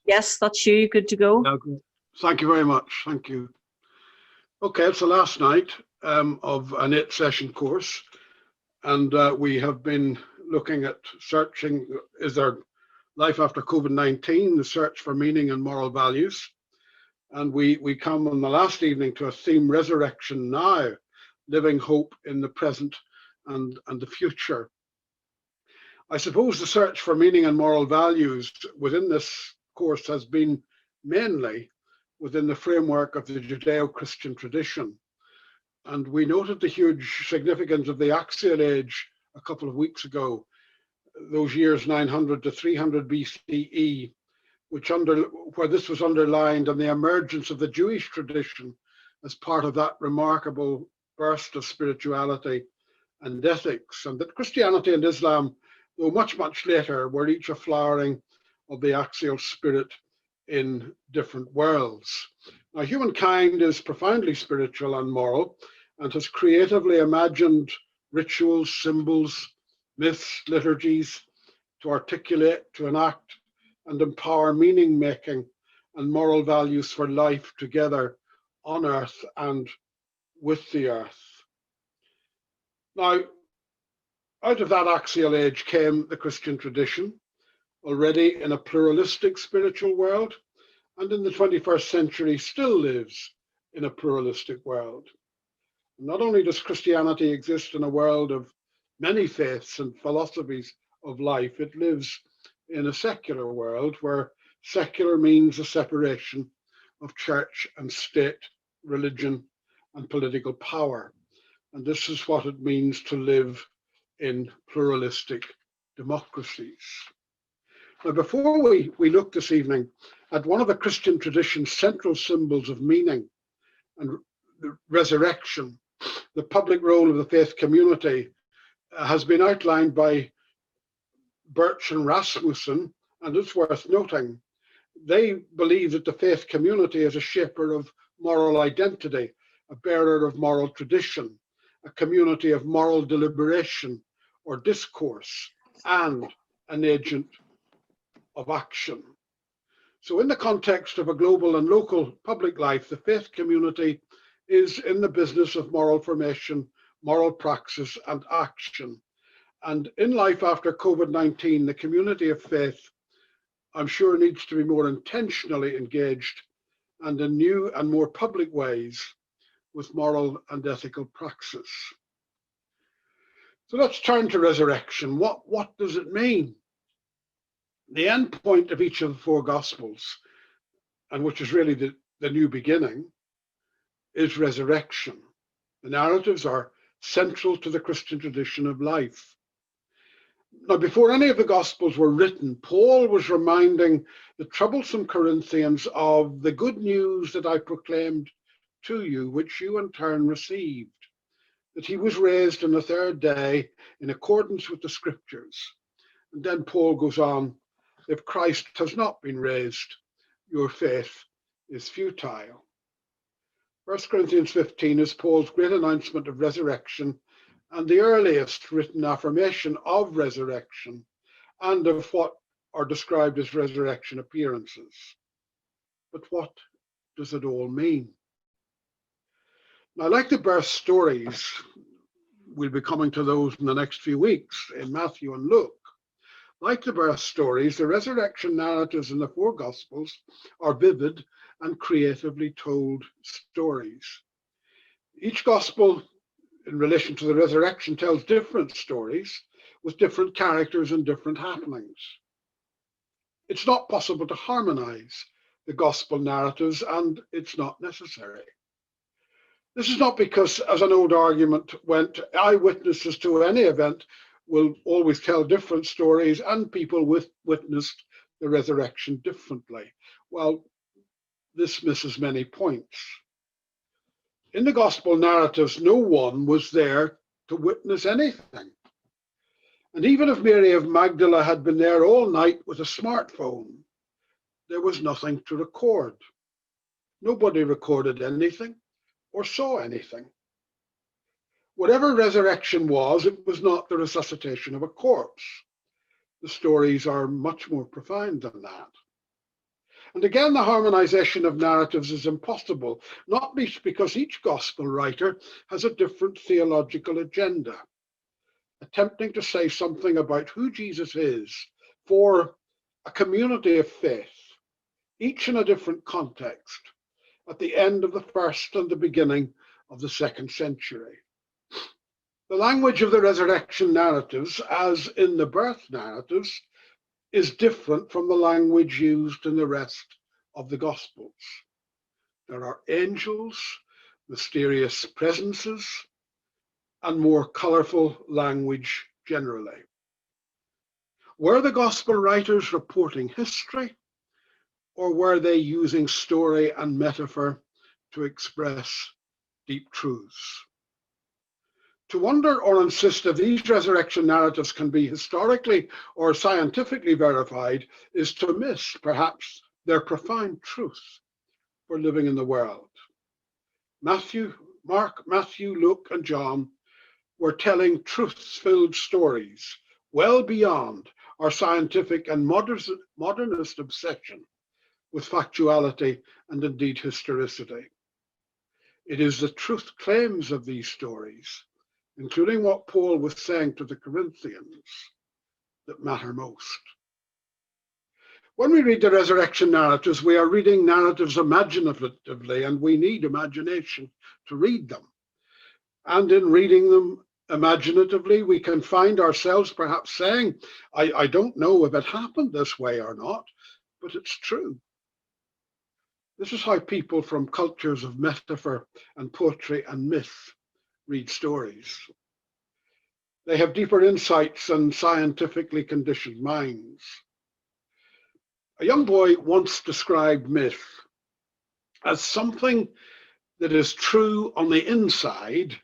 Yes, that's you. Good to go. Yeah, great. Thank you very much. Thank you. Okay, it's the last night of an 8-session course, and we have been looking at searching, is there life after COVID-19, the search for meaning and moral values. And we come on the last evening to a theme, resurrection now, living hope in the present and the future. I suppose the search for meaning and moral values within this course has been mainly within the framework of the Judeo-Christian tradition. And we noted the huge significance of the Axial Age a couple of weeks ago, those years 900 to 300 BCE, where this was underlined, and the emergence of the Jewish tradition as part of that remarkable burst of spirituality and ethics, and that Christianity and Islam, though much, much later, were each a flowering of the axial spirit in different worlds. Now, humankind is profoundly spiritual and moral, and has creatively imagined rituals, symbols, myths, liturgies to articulate, to enact, and empower meaning-making and moral values for life together on earth and with the earth. Now, out of that axial age came the Christian tradition, already in a pluralistic spiritual world, and in the 21st century still lives in a pluralistic world. Not only does Christianity exist in a world of many faiths and philosophies of life, it lives in a secular world where secular means a separation of church and state, religion and political power. And this is what it means to live in pluralistic democracies. Now, before we look this evening at one of the Christian tradition's central symbols of meaning and the resurrection, the public role of the faith community has been outlined by Birch and Rasmussen, and it's worth noting. They believe that the faith community is a shaper of moral identity, a bearer of moral tradition, a community of moral deliberation or discourse, and an agent of action. So in the context of a global and local public life, the faith community is in the business of moral formation, moral praxis, and action. And in life after COVID-19, the community of faith, I'm sure, needs to be more intentionally engaged and in new and more public ways with moral and ethical praxis. So let's turn to resurrection. What does it mean? The end point of each of the four Gospels, and which is really the new beginning, is resurrection. The narratives are central to the Christian tradition of life. Now, before any of the Gospels were written, Paul was reminding the troublesome Corinthians of the good news that I proclaimed to you, which you in turn received, that he was raised on the third day in accordance with the scriptures. And then Paul goes on, if Christ has not been raised, your faith is futile. 1 Corinthians 15 is Paul's great announcement of resurrection and the earliest written affirmation of resurrection and of what are described as resurrection appearances. But what does it all mean? Now, like the birth stories, we'll be coming to those in the next few weeks in Matthew and Luke. Like the birth stories, the resurrection narratives in the four Gospels are vivid and creatively told stories. Each Gospel in relation to the resurrection tells different stories with different characters and different happenings. It's not possible to harmonize the Gospel narratives, and it's not necessary. This is not because, as an old argument went, eyewitnesses to any event will always tell different stories and people witnessed the resurrection differently. Well, this misses many points. In the Gospel narratives, no one was there to witness anything. And even if Mary of Magdala had been there all night with a smartphone, there was nothing to record. Nobody recorded anything or saw anything. Whatever resurrection was, it was not the resuscitation of a corpse. The stories are much more profound than that. And again, the harmonization of narratives is impossible, not least because each gospel writer has a different theological agenda, attempting to say something about who Jesus is for a community of faith, each in a different context, at the end of the first and the beginning of the second century. The language of the resurrection narratives, as in the birth narratives, is different from the language used in the rest of the Gospels. There are angels, mysterious presences, and more colourful language generally. Were the Gospel writers reporting history, or were they using story and metaphor to express deep truths? To wonder or insist if these resurrection narratives can be historically or scientifically verified is to miss, perhaps, their profound truth for living in the world. Mark, Matthew, Luke, and John were telling truth-filled stories well beyond our scientific and modernist obsession with factuality and indeed historicity. It is the truth claims of these stories, including what Paul was saying to the Corinthians, that matter most. When we read the resurrection narratives, we are reading narratives imaginatively, and we need imagination to read them. And in reading them imaginatively, we can find ourselves perhaps saying, I don't know if it happened this way or not, but it's true. This is how people from cultures of metaphor and poetry and myth read stories. They have deeper insights than scientifically conditioned minds. A young boy once described myth as something that is true on the inside,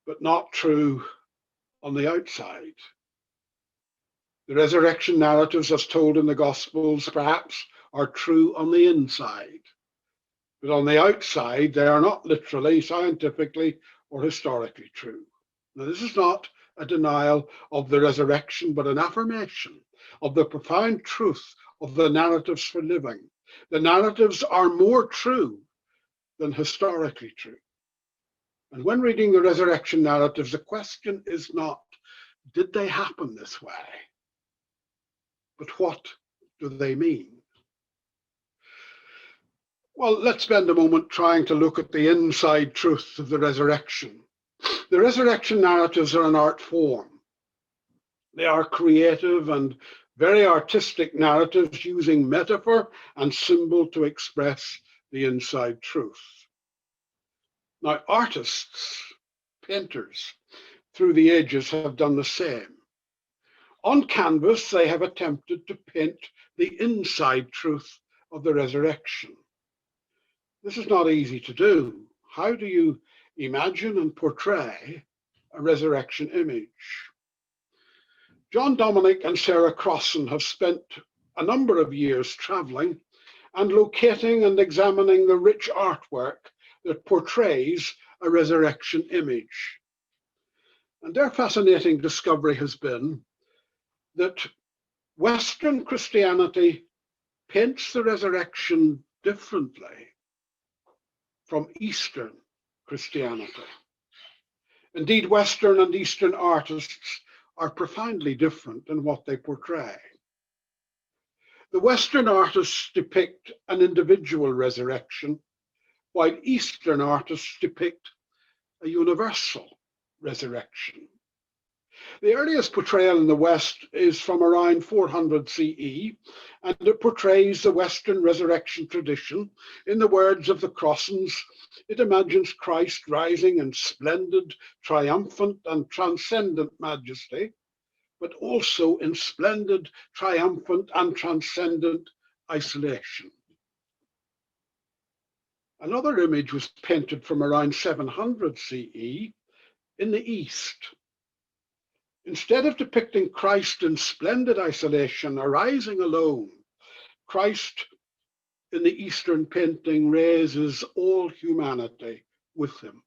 but not true on the outside. The resurrection narratives, as told in the Gospels, perhaps are true on the inside, but on the outside, they are not literally, scientifically, or historically true. Now, this is not a denial of the resurrection, but an affirmation of the profound truth of the narratives for living. The narratives are more true than historically true. And when reading the resurrection narratives, the question is not, did they happen this way? But what do they mean? Well, let's spend a moment trying to look at the inside truth of the resurrection. The resurrection narratives are an art form. They are creative and very artistic narratives using metaphor and symbol to express the inside truth. Now, artists, painters, through the ages have done the same. On canvas, they have attempted to paint the inside truth of the resurrection. This is not easy to do. How do you imagine and portray a resurrection image? John Dominic and Sarah Crossan have spent a number of years traveling and locating and examining the rich artwork that portrays a resurrection image. And their fascinating discovery has been that Western Christianity paints the resurrection differently from Eastern Christianity. Indeed, Western and Eastern artists are profoundly different in what they portray. The Western artists depict an individual resurrection, while Eastern artists depict a universal resurrection. The earliest portrayal in the West is from around 400 CE, and it portrays the Western resurrection tradition. In the words of the Crossans, it imagines Christ rising in splendid, triumphant, and transcendent majesty, but also in splendid, triumphant, and transcendent isolation. Another image was painted from around 700 CE in the East. Instead of depicting Christ in splendid isolation, arising alone, Christ in the Eastern painting raises all humanity with him.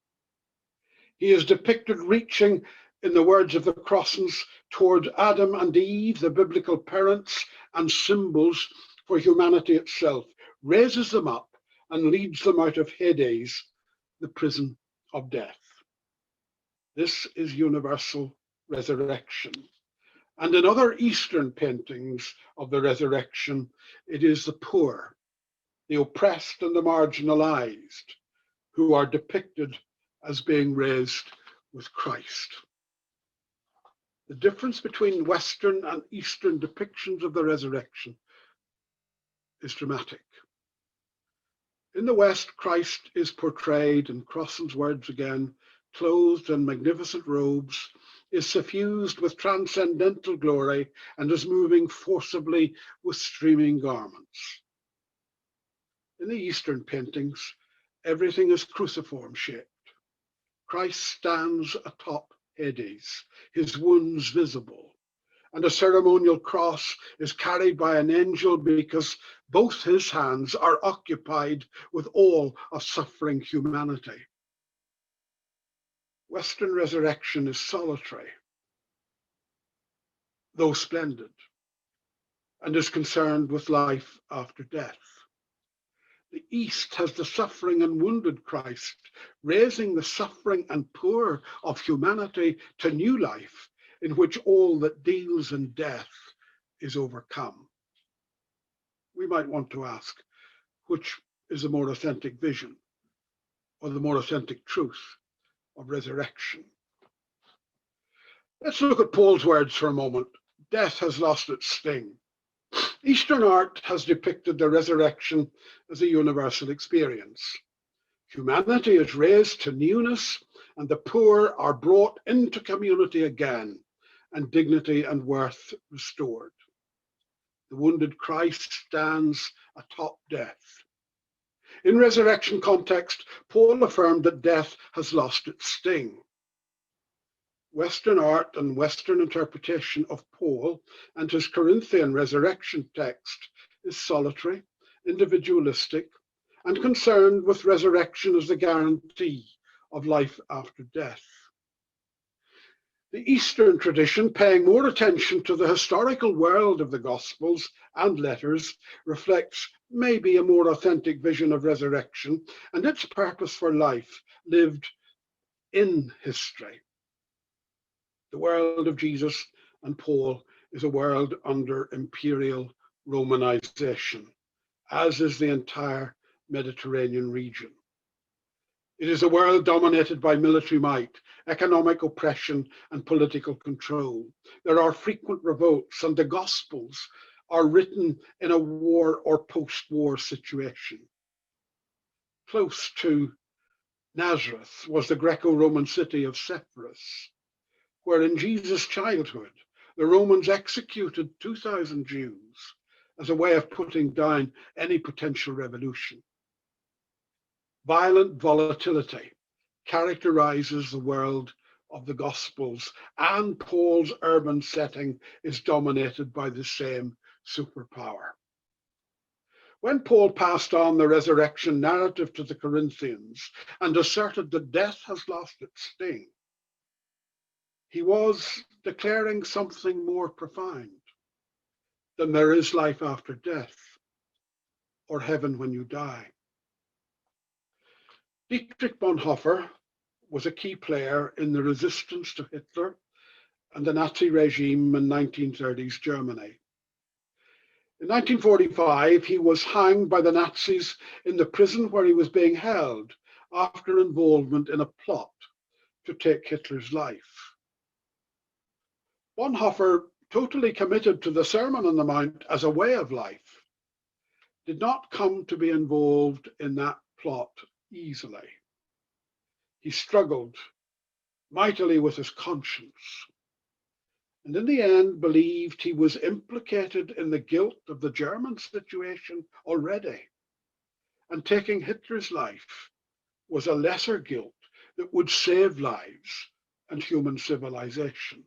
He is depicted reaching, in the words of the Crossans, toward Adam and Eve, the biblical parents and symbols for humanity itself. raises them up, and leads them out of Hades, the prison of death. This is universal resurrection. And in other Eastern paintings of the resurrection, it is the poor, the oppressed and the marginalized, who are depicted as being raised with Christ. The difference between Western and Eastern depictions of the resurrection is dramatic. In the West, Christ is portrayed, in Crossan's words again, clothed in magnificent robes, is suffused with transcendental glory, and is moving forcibly with streaming garments. In the Eastern paintings, everything is cruciform shaped. Christ stands atop Hades, his wounds visible, and a ceremonial cross is carried by an angel because both his hands are occupied with all of suffering humanity. Western resurrection is solitary, though splendid, and is concerned with life after death. The East has the suffering and wounded Christ, raising the suffering and poor of humanity to new life, in which all that deals in death is overcome. We might want to ask, which is the more authentic vision, or the more authentic truth of resurrection? Let's look at Paul's words for a moment. Death has lost its sting. Eastern art has depicted the resurrection as a universal experience. Humanity is raised to newness, and the poor are brought into community again, and dignity and worth restored. The wounded Christ stands atop death. In resurrection context, Paul affirmed that death has lost its sting. Western art and Western interpretation of Paul and his Corinthian resurrection text is solitary, individualistic, and concerned with resurrection as the guarantee of life after death. The Eastern tradition, paying more attention to the historical world of the Gospels and letters, reflects maybe a more authentic vision of resurrection and its purpose for life lived in history. The world of Jesus and Paul is a world under imperial Romanization, as is the entire Mediterranean region. It is a world dominated by military might, economic oppression, and political control. There are frequent revolts, and the Gospels are written in a war or post-war situation. Close to Nazareth was the Greco-Roman city of Sepphoris, where in Jesus' childhood, the Romans executed 2,000 Jews as a way of putting down any potential revolution. Violent volatility characterizes the world of the Gospels, and Paul's urban setting is dominated by the same superpower. When Paul passed on the resurrection narrative to the Corinthians and asserted that death has lost its sting, he was declaring something more profound than there is life after death or heaven when you die. Dietrich Bonhoeffer was a key player in the resistance to Hitler and the Nazi regime in 1930s Germany. In 1945, he was hanged by the Nazis in the prison where he was being held after involvement in a plot to take Hitler's life. Bonhoeffer, totally committed to the Sermon on the Mount as a way of life, did not come to be involved in that plot easily. He struggled mightily with his conscience, and in the end believed he was implicated in the guilt of the German situation already, and taking Hitler's life was a lesser guilt that would save lives and human civilization.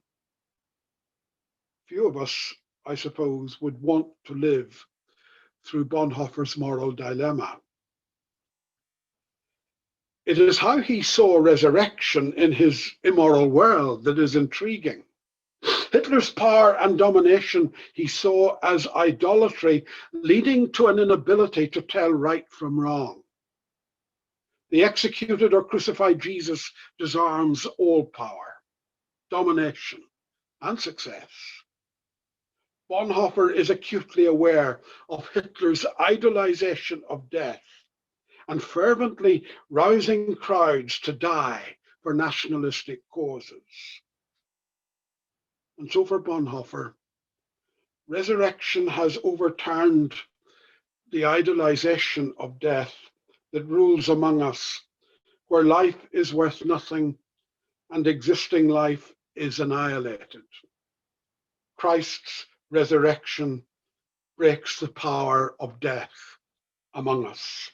Few of us, I suppose, would want to live through Bonhoeffer's moral dilemma. It is how he saw resurrection in his immoral world that is intriguing. Hitler's power and domination he saw as idolatry, leading to an inability to tell right from wrong. The executed or crucified Jesus disarms all power, domination, and success. Bonhoeffer is acutely aware of Hitler's idolization of death and fervently rousing crowds to die for nationalistic causes. And so for Bonhoeffer, resurrection has overturned the idolization of death that rules among us, where life is worth nothing and existing life is annihilated. Christ's resurrection breaks the power of death among us.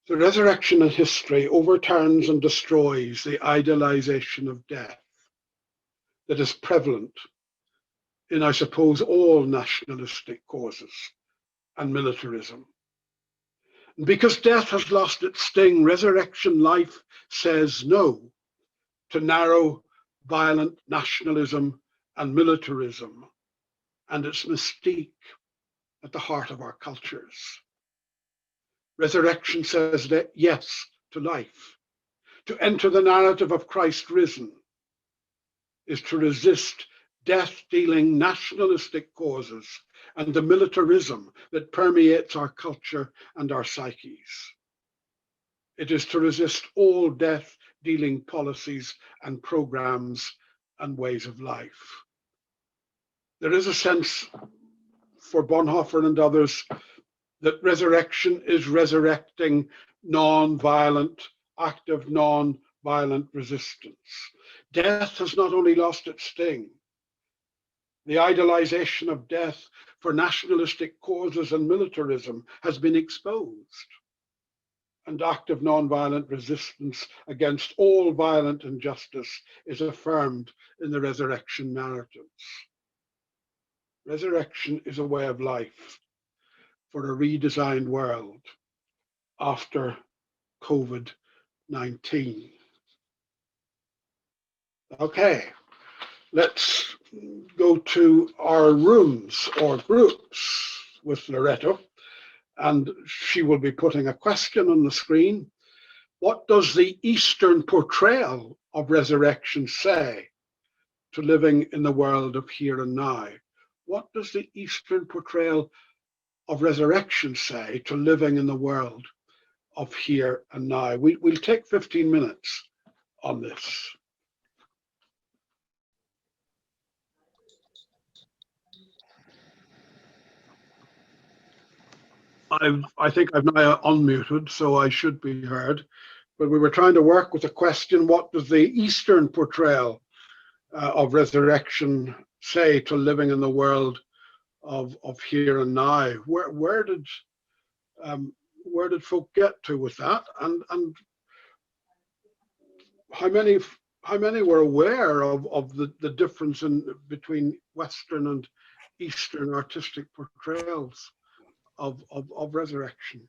The resurrection in history overturns and destroys the idolization of death that is prevalent in, I suppose, all nationalistic causes and militarism. And because death has lost its sting, resurrection life says no to narrow, violent nationalism and militarism and its mystique at the heart of our cultures. Resurrection says that yes to life. To enter the narrative of Christ risen is to resist death-dealing nationalistic causes and the militarism that permeates our culture and our psyches. It is to resist all death-dealing policies and programs and ways of life. There is a sense for Bonhoeffer and others that resurrection is resurrecting non-violent, active non-violent resistance. Death has not only lost its sting, the idolization of death for nationalistic causes and militarism has been exposed, and active non-violent resistance against all violent injustice is affirmed in the resurrection narratives. Resurrection is a way of life for a redesigned world after COVID-19. Okay, let's go to our rooms or groups with Loretto, and she will be putting a question on the screen. What does the Eastern portrayal of resurrection say to living in the world of here and now? What does the Eastern portrayal of resurrection say to living in the world of here and now? We'll take 15 minutes on this. I think I've now unmuted, so I should be heard. But we were trying to work with the question, what does the Eastern portrayal of resurrection say to living in the world of here and now? Where did folk get to with that, and how many were aware of the difference between Western and Eastern artistic portrayals of resurrection?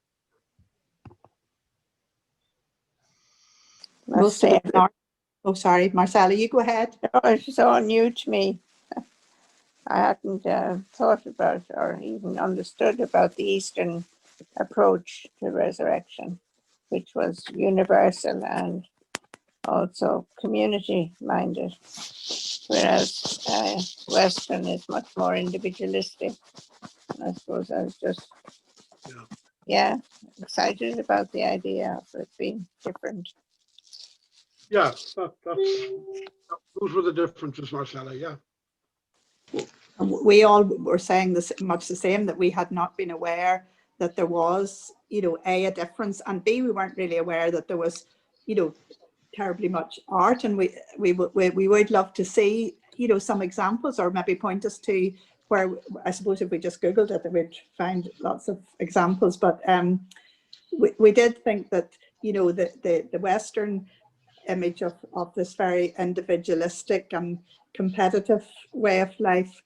Most of it. Oh, sorry, Marcella, you go ahead. No, it's all new to me. I hadn't thought about or even understood about the Eastern approach to resurrection, which was universal and also community-minded, whereas Western is much more individualistic. I suppose I was just, excited about the idea of it being different. Yeah, those were the differences, Marcella, yeah. We all were saying this much the same, that we had not been aware that there was, A, a difference, and B, we weren't really aware that there was, terribly much art, and we would love to see, some examples, or maybe point us to where, I suppose if we just Googled it, we'd find lots of examples, but we did think that, the Western image of this very individualistic and competitive way of life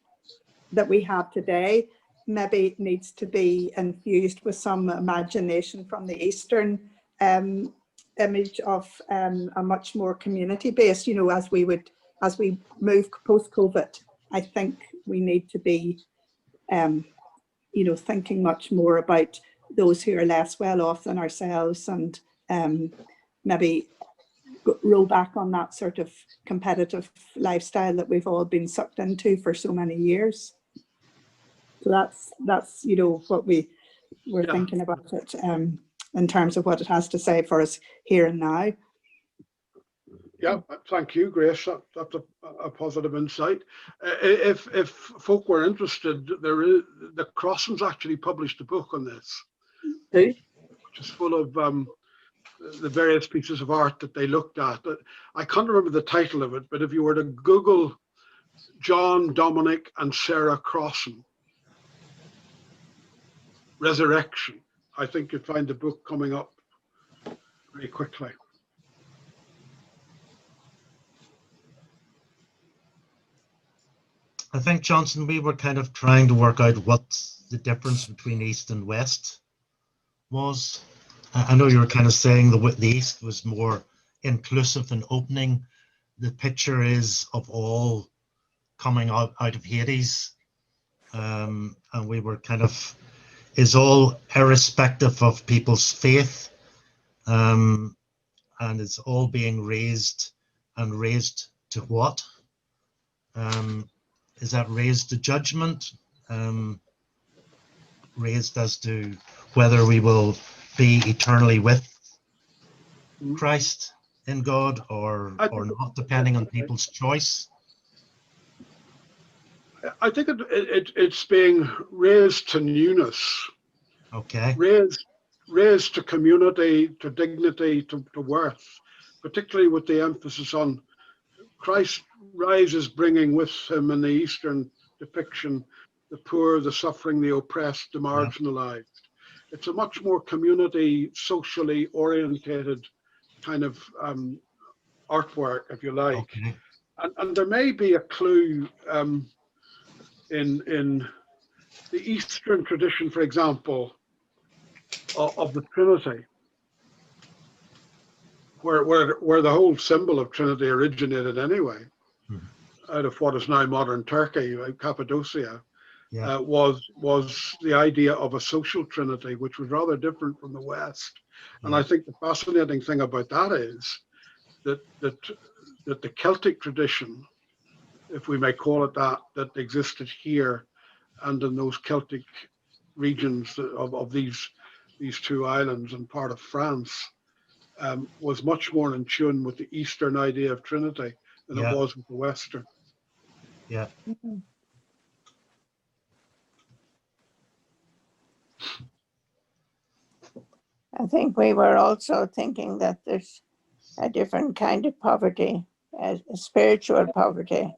that we have today maybe needs to be infused with some imagination from the Eastern image of a much more community-based, as we would as we move post-COVID, I think we need to be, thinking much more about those who are less well off than ourselves, and maybe roll back on that sort of competitive lifestyle that we've all been sucked into for so many years. So that's what we're thinking about it in terms of what it has to say for us here and now. Yeah, thank you, Grace. That's a positive insight. If folk were interested, the Crossings actually published a book on this, Who? which is full of the various pieces of art that they looked at. I can't remember the title of it, but if you were to Google John, Dominic, and Sarah Crossan Resurrection, I think you'd find the book coming up very quickly. I think, Johnston, we were kind of trying to work out what the difference between East and West was. I know you were kind of saying the East was more inclusive and opening. The picture is of all coming out of Hades. And we were kind of, is all irrespective of people's faith. And it's all being raised, and raised to what? Is that raised to judgment? Raised as to whether we will be eternally with Christ in God or not, depending on people's choice? I think it's being raised to newness. Okay. Raised to community, to dignity, to worth, particularly with the emphasis on Christ rises, bringing with him in the Eastern depiction the poor, the suffering, the oppressed, the marginalized. Yeah. It's a much more community, socially orientated kind of artwork, if you like. Okay. And there may be a clue in the Eastern tradition, for example, of the Trinity, where the whole symbol of Trinity originated anyway, out of what is now modern Turkey, Cappadocia, was the idea of a social Trinity, which was rather different from the West. And I think the fascinating thing about that is that the Celtic tradition, if we may call it that existed here and in those Celtic regions of these two islands and part of France, was much more in tune with the Eastern idea of Trinity than it was with the Western. Yeah. I think we were also thinking that there's a different kind of poverty, a spiritual poverty,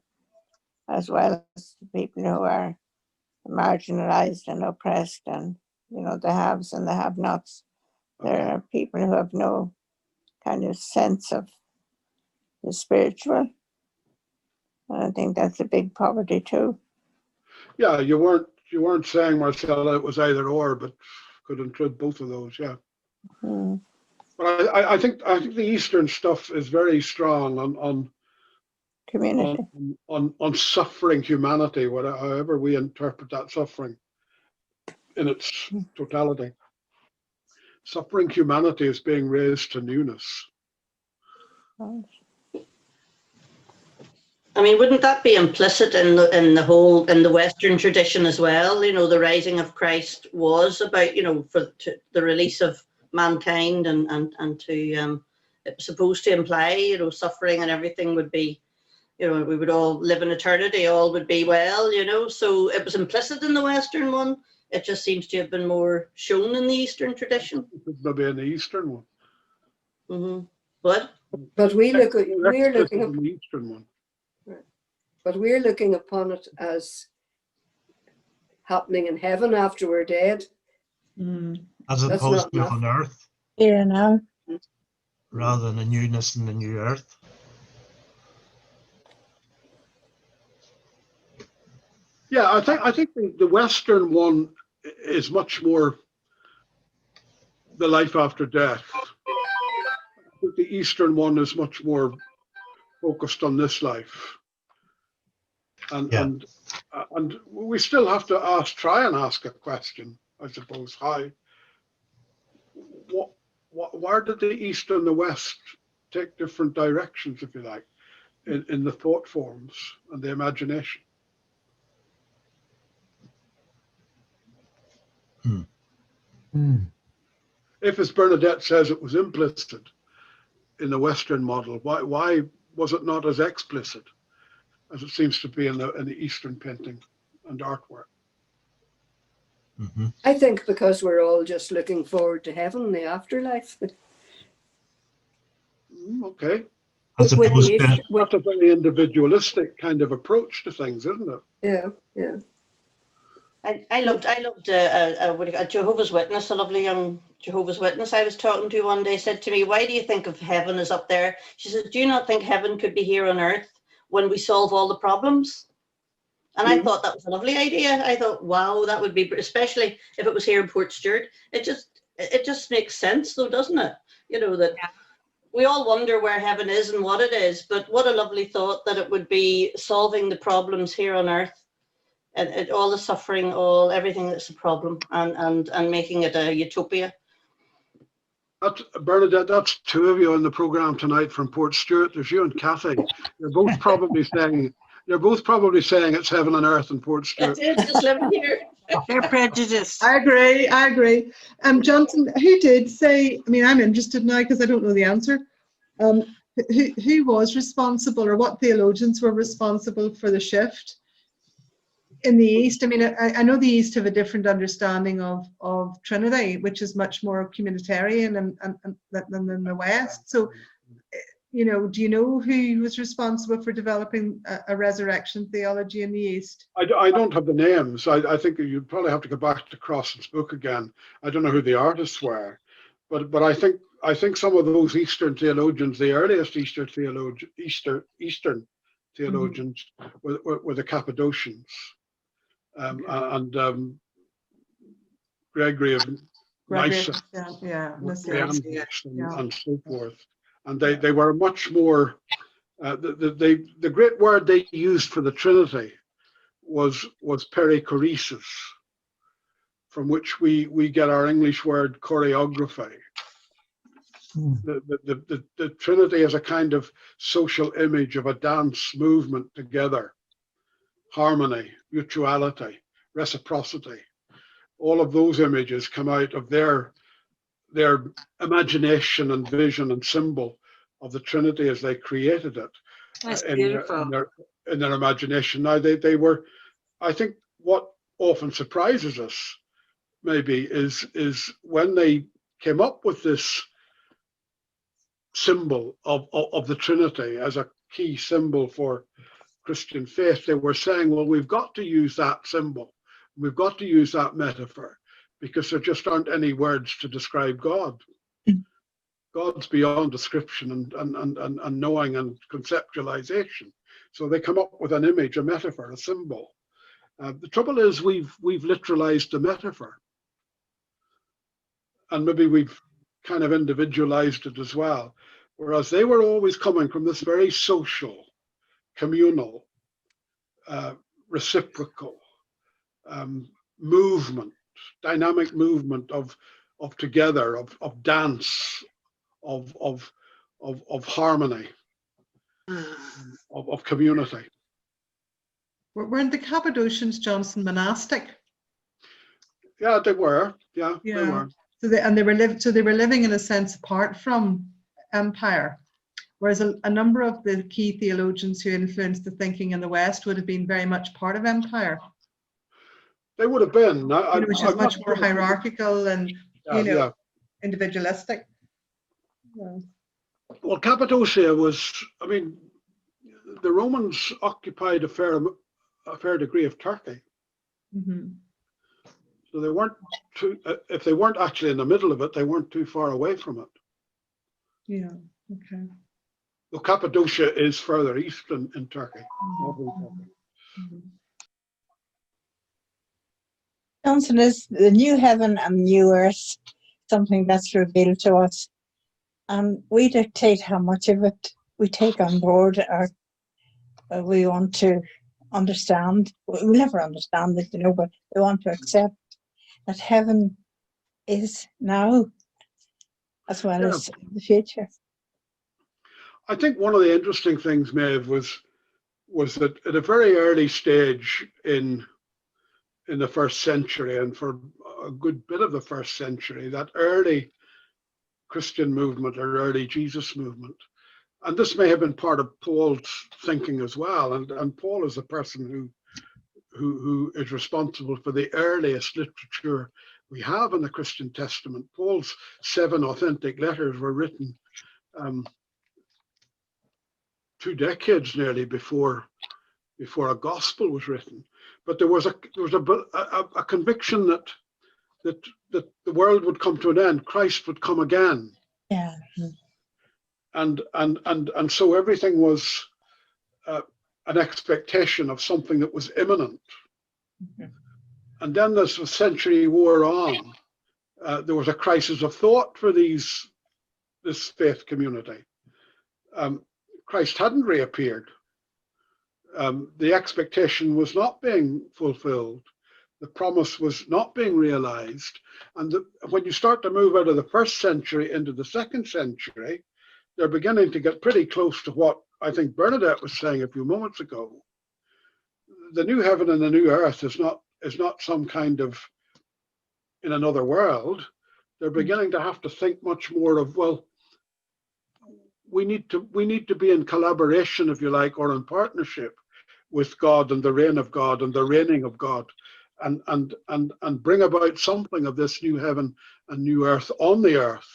as well as people who are marginalized and oppressed, and the haves and the have-nots. There are people who have no kind of sense of the spiritual. And I think that's a big poverty too. Yeah, you weren't saying, Marcella, it was either or, but could include both of those, yeah. But I think the Eastern stuff is very strong on community, on suffering humanity, however we interpret that suffering in its totality. Suffering humanity is being raised to newness. I mean, wouldn't that be implicit in the Western tradition as well? The rising of Christ was about the release of mankind, and to it was supposed to imply suffering and everything would be, we would all live in eternity, all would be well, so it was implicit in the Western one. It just seems to have been more shown in the Eastern tradition. Maybe in the Eastern one. Mm-hmm. What? But we're looking at the Eastern one. But we're looking upon it as happening in heaven after we're dead. As opposed to on earth. Here and now. Rather than a newness in the new earth. Yeah, I think the Western one is much more the life after death. I think the Eastern one is much more focused on this life. And Yeah. and we still have to try and ask a question, I suppose. Where did the East and the West take different directions, if you like, in the thought forms and the imagination? If, as Bernadette says, it was implicit in the Western model, why was it not as explicit as it seems to be in the Eastern painting and artwork? Mm-hmm. I think because we're all just looking forward to heaven, the afterlife. Okay. As With opposed the to, East- That's a very individualistic kind of approach to things, isn't it? Yeah. I loved a Jehovah's Witness, a lovely young Jehovah's Witness I was talking to one day said to me, "Why do you think of heaven as up there?" She said, "Do you not think heaven could be here on earth when we solve all the problems?" And I thought that was a lovely idea. I thought, wow, that would be, especially if it was here in Port Stewart. It just makes sense, though, doesn't it? You know, that we all wonder where heaven is and what it is, but what a lovely thought that it would be solving the problems here on earth. And all the suffering, everything that's a problem, and making it a utopia. Bernadette, that's two of you on the programme tonight from Port Stewart. There's you and Kathy. You're both probably saying it's heaven on earth in Port Stewart. It's just living here. They're prejudiced. I agree. Johnston, who did say, I mean, I'm interested now because I don't know the answer. Who was responsible, or what theologians were responsible for the shift in the East? I mean, I know the East have a different understanding of Trinity, which is much more communitarian than in the West. So, you know, do you know who was responsible for developing a resurrection theology in the East? I don't have the names. I think you'd probably have to go back to Crossan's book again. I don't know who the artists were, but I think some of those Eastern theologians, the earliest Eastern theologians, were the Cappadocians. And Gregory of Nyssa, and so forth. And they were much more, the great word they used for the Trinity was perichoresis, from which we get our English word choreography. The Trinity is a kind of social image of a dance movement together. Harmony, mutuality, reciprocity. All of those images come out of their imagination and vision and symbol of the Trinity as they created it. That's beautiful. In their imagination. Now they were, I think what often surprises us maybe is when they came up with this symbol of the Trinity as a key symbol for Christian faith, they were saying, well, we've got to use that symbol, we've got to use that metaphor, because there just aren't any words to describe God. God's beyond description and knowing and conceptualization. So they come up with an image, a metaphor, a symbol. The trouble is we've literalized the metaphor, and maybe we've kind of individualized it as well. Whereas they were always coming from this very social, communal, reciprocal movement, dynamic movement of together, of dance, of harmony, of community. Weren't the Cappadocians, Johnston, monastic? Yeah, they were. Yeah, they were. So they were living in a sense apart from empire. Whereas a number of the key theologians who influenced the thinking in the West would have been very much part of empire. They would have been. Which is much more hierarchical and individualistic. Yeah. Well, Cappadocia was, I mean, the Romans occupied a fair degree of Turkey. Mm-hmm. So they weren't if they weren't actually in the middle of it, they weren't too far away from it. Yeah, okay. Well, Cappadocia is further east in Turkey. Mm-hmm. Johnston, is the new heaven and new earth something that's revealed to us? And we dictate how much of it we take on board our, we want to understand, we'll never understand it, but we want to accept that heaven is now as well as the future. I think one of the interesting things, Maeve, was that at a very early stage in the first century, and for a good bit of the first century, that early Christian movement or early Jesus movement, and this may have been part of Paul's thinking as well, and Paul is the person who is responsible for the earliest literature we have in the Christian Testament. Paul's 7 authentic letters were written 2 decades nearly before a gospel was written. But there was a conviction that the world would come to an end, Christ would come again. Yeah. And so everything was an expectation of something that was imminent. Mm-hmm. And then as the century wore on, there was a crisis of thought for this faith community. Christ hadn't reappeared. The expectation was not being fulfilled. The promise was not being realized. And when you start to move out of the first century into the second century, they're beginning to get pretty close to what I think Bernadette was saying a few moments ago. The new heaven and the new earth is not some kind of in another world. They're beginning to have to think much more of, well, we need to be in collaboration, if you like, or in partnership with God and the reign of God and the reigning of God, and bring about something of this new heaven and new earth on the earth,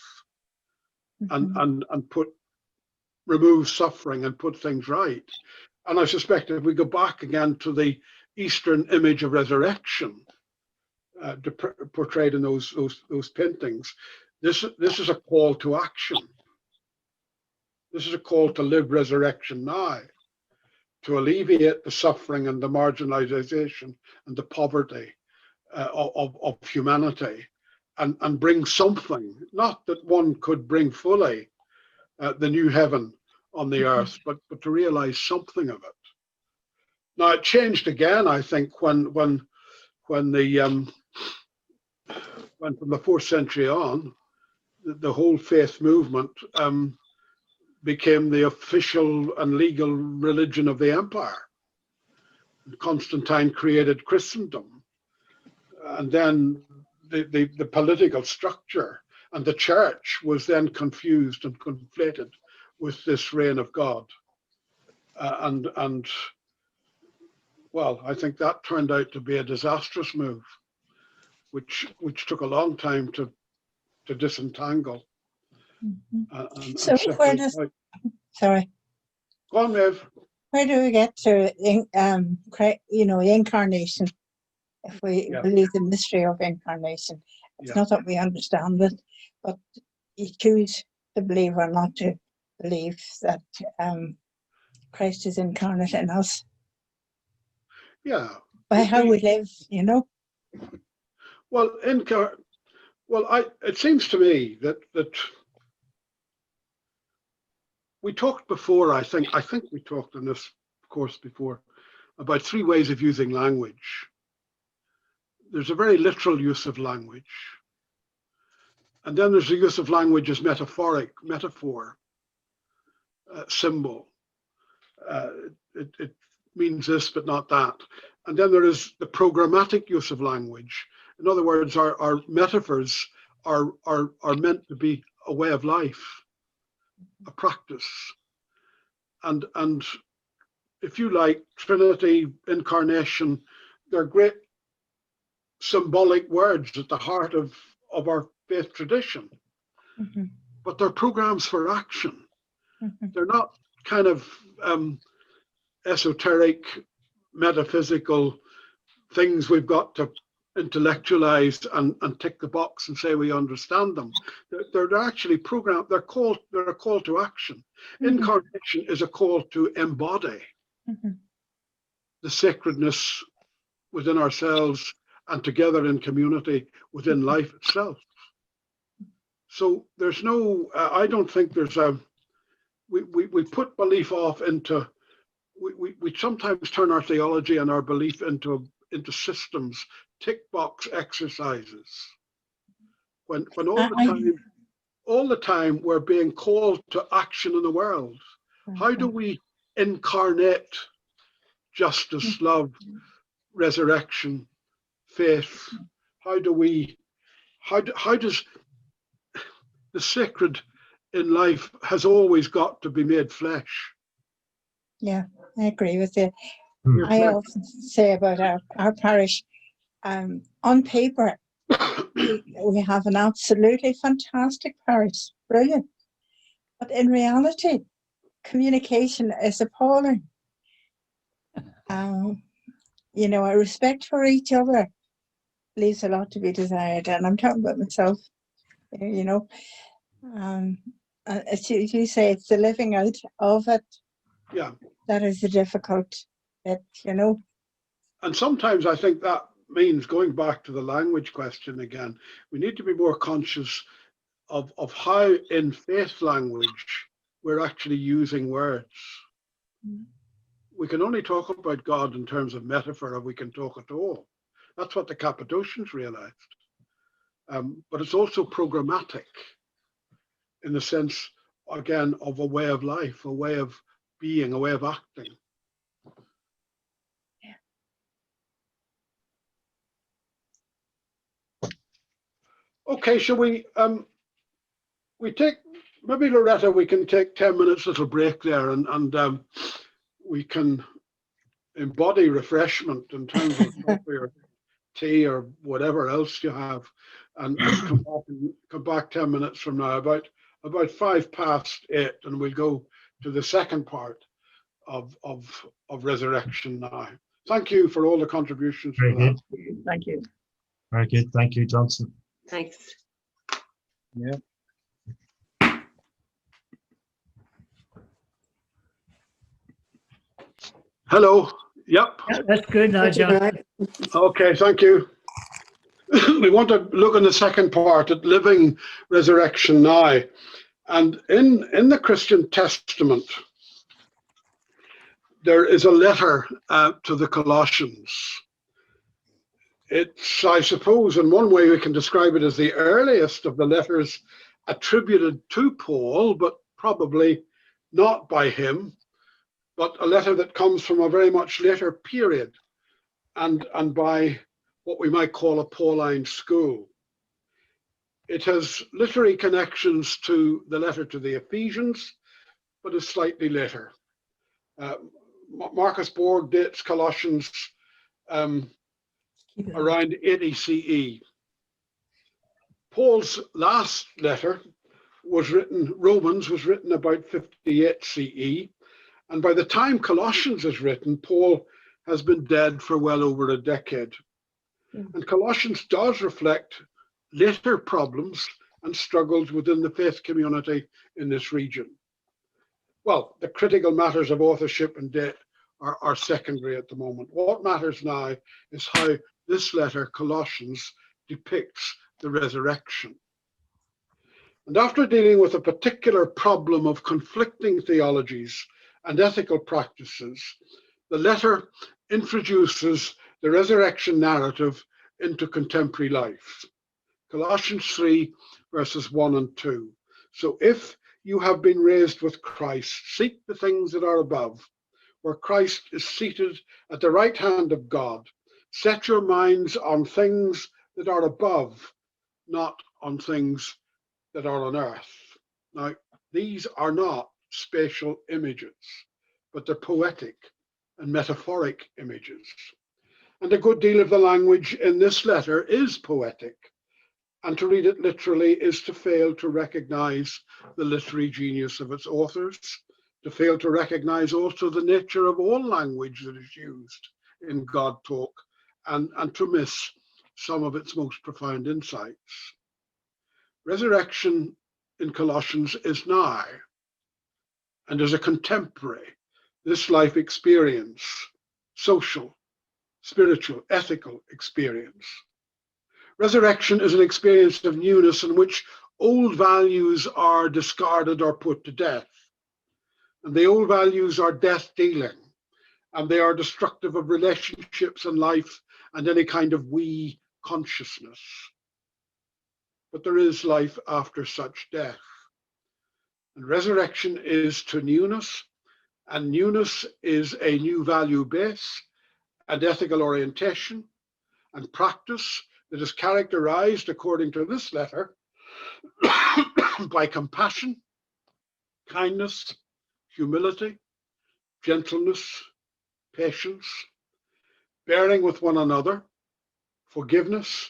and remove suffering and put things right. And I suspect if we go back again to the Eastern image of resurrection portrayed in those paintings, this is a call to action. This is a call to live resurrection now, to alleviate the suffering and the marginalization and the poverty of humanity, and bring something, not that one could bring fully the new heaven on the earth, but to realize something of it. Now it changed again, I think, when from the 4th century on, the whole faith movement became the official and legal religion of the empire. Constantine created Christendom, and then the political structure and the church was then confused and conflated with this reign of God. And well, I think that turned out to be a disastrous move, which took a long time to disentangle. So where does, sorry. Go on, Maeve. Where do we get to, the incarnation? If we believe the mystery of incarnation, it's not that we understand it, but you choose to believe or not to believe that Christ is incarnate in us. Yeah. By how we live, Well, it seems to me that we talked before, I think we talked in this course before, about 3 ways of using language. There's a very literal use of language. And then there's the use of language as metaphor, symbol. It means this, but not that. And then there is the programmatic use of language. In other words, our metaphors are meant to be a way of life, a practice. And if you like, Trinity, incarnation, they're great symbolic words at the heart of our faith tradition. But they're programs for action. They're not kind of esoteric, metaphysical things we've got to intellectualize and tick the box and say we understand them. They're actually programmed. They're a call to action. Incarnation is a call to embody the sacredness within ourselves and together in community within life itself. So there's no, I don't think there's we put belief off into, we sometimes turn our theology and our belief into systems, tick box exercises. When all the time we're being called to action in the world. How do we incarnate justice, love, resurrection, faith? How does the sacred in life has always got to be made flesh? Yeah, I agree with you. Made I flesh. often say about our parish, on paper, we have an absolutely fantastic parish, brilliant. But in reality, communication is appalling. You know, a respect for each other leaves a lot to be desired, and I'm talking about myself. You know, as you say, it's the living out of it. Yeah. That is the difficult bit, you know. And sometimes I think that means, going back to the language question again, we need to be more conscious of how in faith language we're actually using words. We can only talk about God in terms of metaphor if we can talk at all. That's what the Cappadocians realized. But it's also programmatic in the sense, again, of a way of life, a way of being, a way of acting. Okay, shall we take, maybe Loretta, we can take 10 minutes little break there, and we can embody refreshment in terms of coffee or tea or whatever else you have, and come back 10 minutes from now, about 8:05, and we'll go to the second part of resurrection now. Thank you for all the contributions. Very good. Thank you. Very good. Thank you, Johnston. Thanks. Yeah. Hello. Yep. Yeah, that's good now, John. Okay, thank you. We want to look in the second part at living resurrection now. And in the Christian Testament, there is a letter to the Colossians. It's, I suppose, in one way we can describe it as the earliest of the letters attributed to Paul, but probably not by him, but a letter that comes from a very much later period and by what we might call a Pauline school. It has literary connections to the letter to the Ephesians, but is slightly later. Marcus Borg dates Colossians around 80 CE. Paul's last letter was written, Romans was written about 58 CE. And by the time Colossians is written, Paul has been dead for well over a decade. And Colossians does reflect later problems and struggles within the faith community in this region. Well, the critical matters of authorship and date are secondary at the moment. What matters now is how this letter, Colossians, depicts the resurrection. And after dealing with a particular problem of conflicting theologies and ethical practices, the letter introduces the resurrection narrative into contemporary life. Colossians 3, verses 1 and 2. So if you have been raised with Christ, seek the things that are above, where Christ is seated at the right hand of God. Set your minds on things that are above, not on things that are on earth. Now, these are not spatial images, but they're poetic and metaphoric images. And a good deal of the language in this letter is poetic. And to read it literally is to fail to recognize the literary genius of its authors, to fail to recognize also the nature of all language that is used in God talk, and to miss some of its most profound insights. Resurrection in Colossians is now, and is a contemporary, this life experience, social, spiritual, ethical experience. Resurrection is an experience of newness in which old values are discarded or put to death. And the old values are death-dealing, and they are destructive of relationships and life and any kind of we consciousness. But there is life after such death. And resurrection is to newness, and newness is a new value base and ethical orientation and practice that is characterized, according to this letter, by compassion, kindness, humility, gentleness, patience, bearing with one another, forgiveness,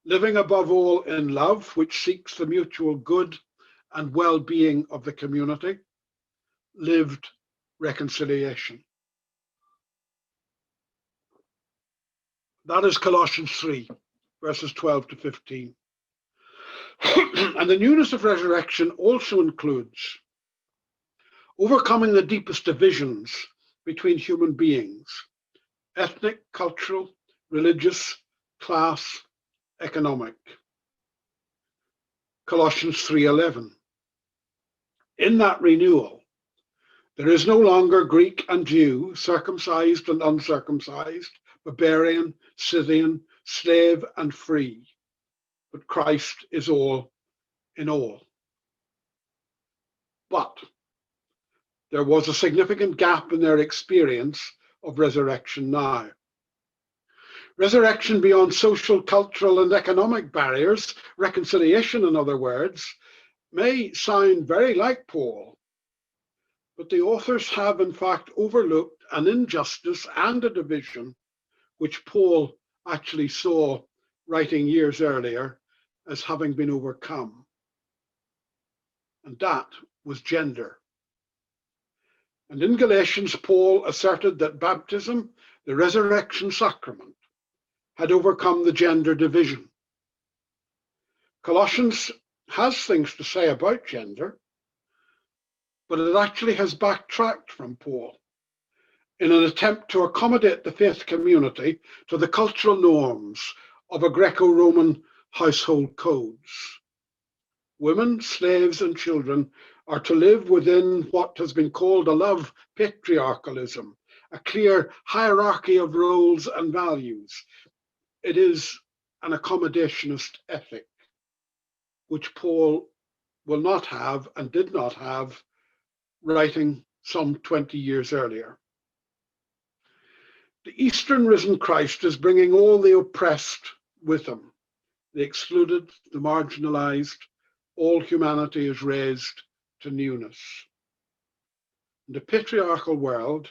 living above all in love, which seeks the mutual good and well-being of the community, lived reconciliation. That is Colossians 3, verses 12 to 15. And the newness of resurrection also includes overcoming the deepest divisions between human beings, ethnic, cultural, religious, class, economic. Colossians 3:11. In that renewal, there is no longer Greek and Jew, circumcised and uncircumcised, barbarian, Scythian, slave and free, but Christ is all in all. But there was a significant gap in their experience of resurrection now. Resurrection beyond social, cultural, and economic barriers, reconciliation, in other words, may sound very like Paul, but the authors have in fact overlooked an injustice and a division which Paul actually saw, writing years earlier, as having been overcome. And that was gender. And in Galatians, Paul asserted that baptism, the resurrection sacrament, had overcome the gender division. Colossians has things to say about gender, but it actually has backtracked from Paul in an attempt to accommodate the faith community to the cultural norms of a Greco-Roman household codes. Women, slaves, and children are to live within what has been called a love patriarchalism, a clear hierarchy of roles and values. It is an accommodationist ethic, which Paul will not have and did not have, writing some 20 years earlier. The Eastern risen Christ is bringing all the oppressed with him, the excluded, the marginalized. All humanity is raised to newness. The patriarchal world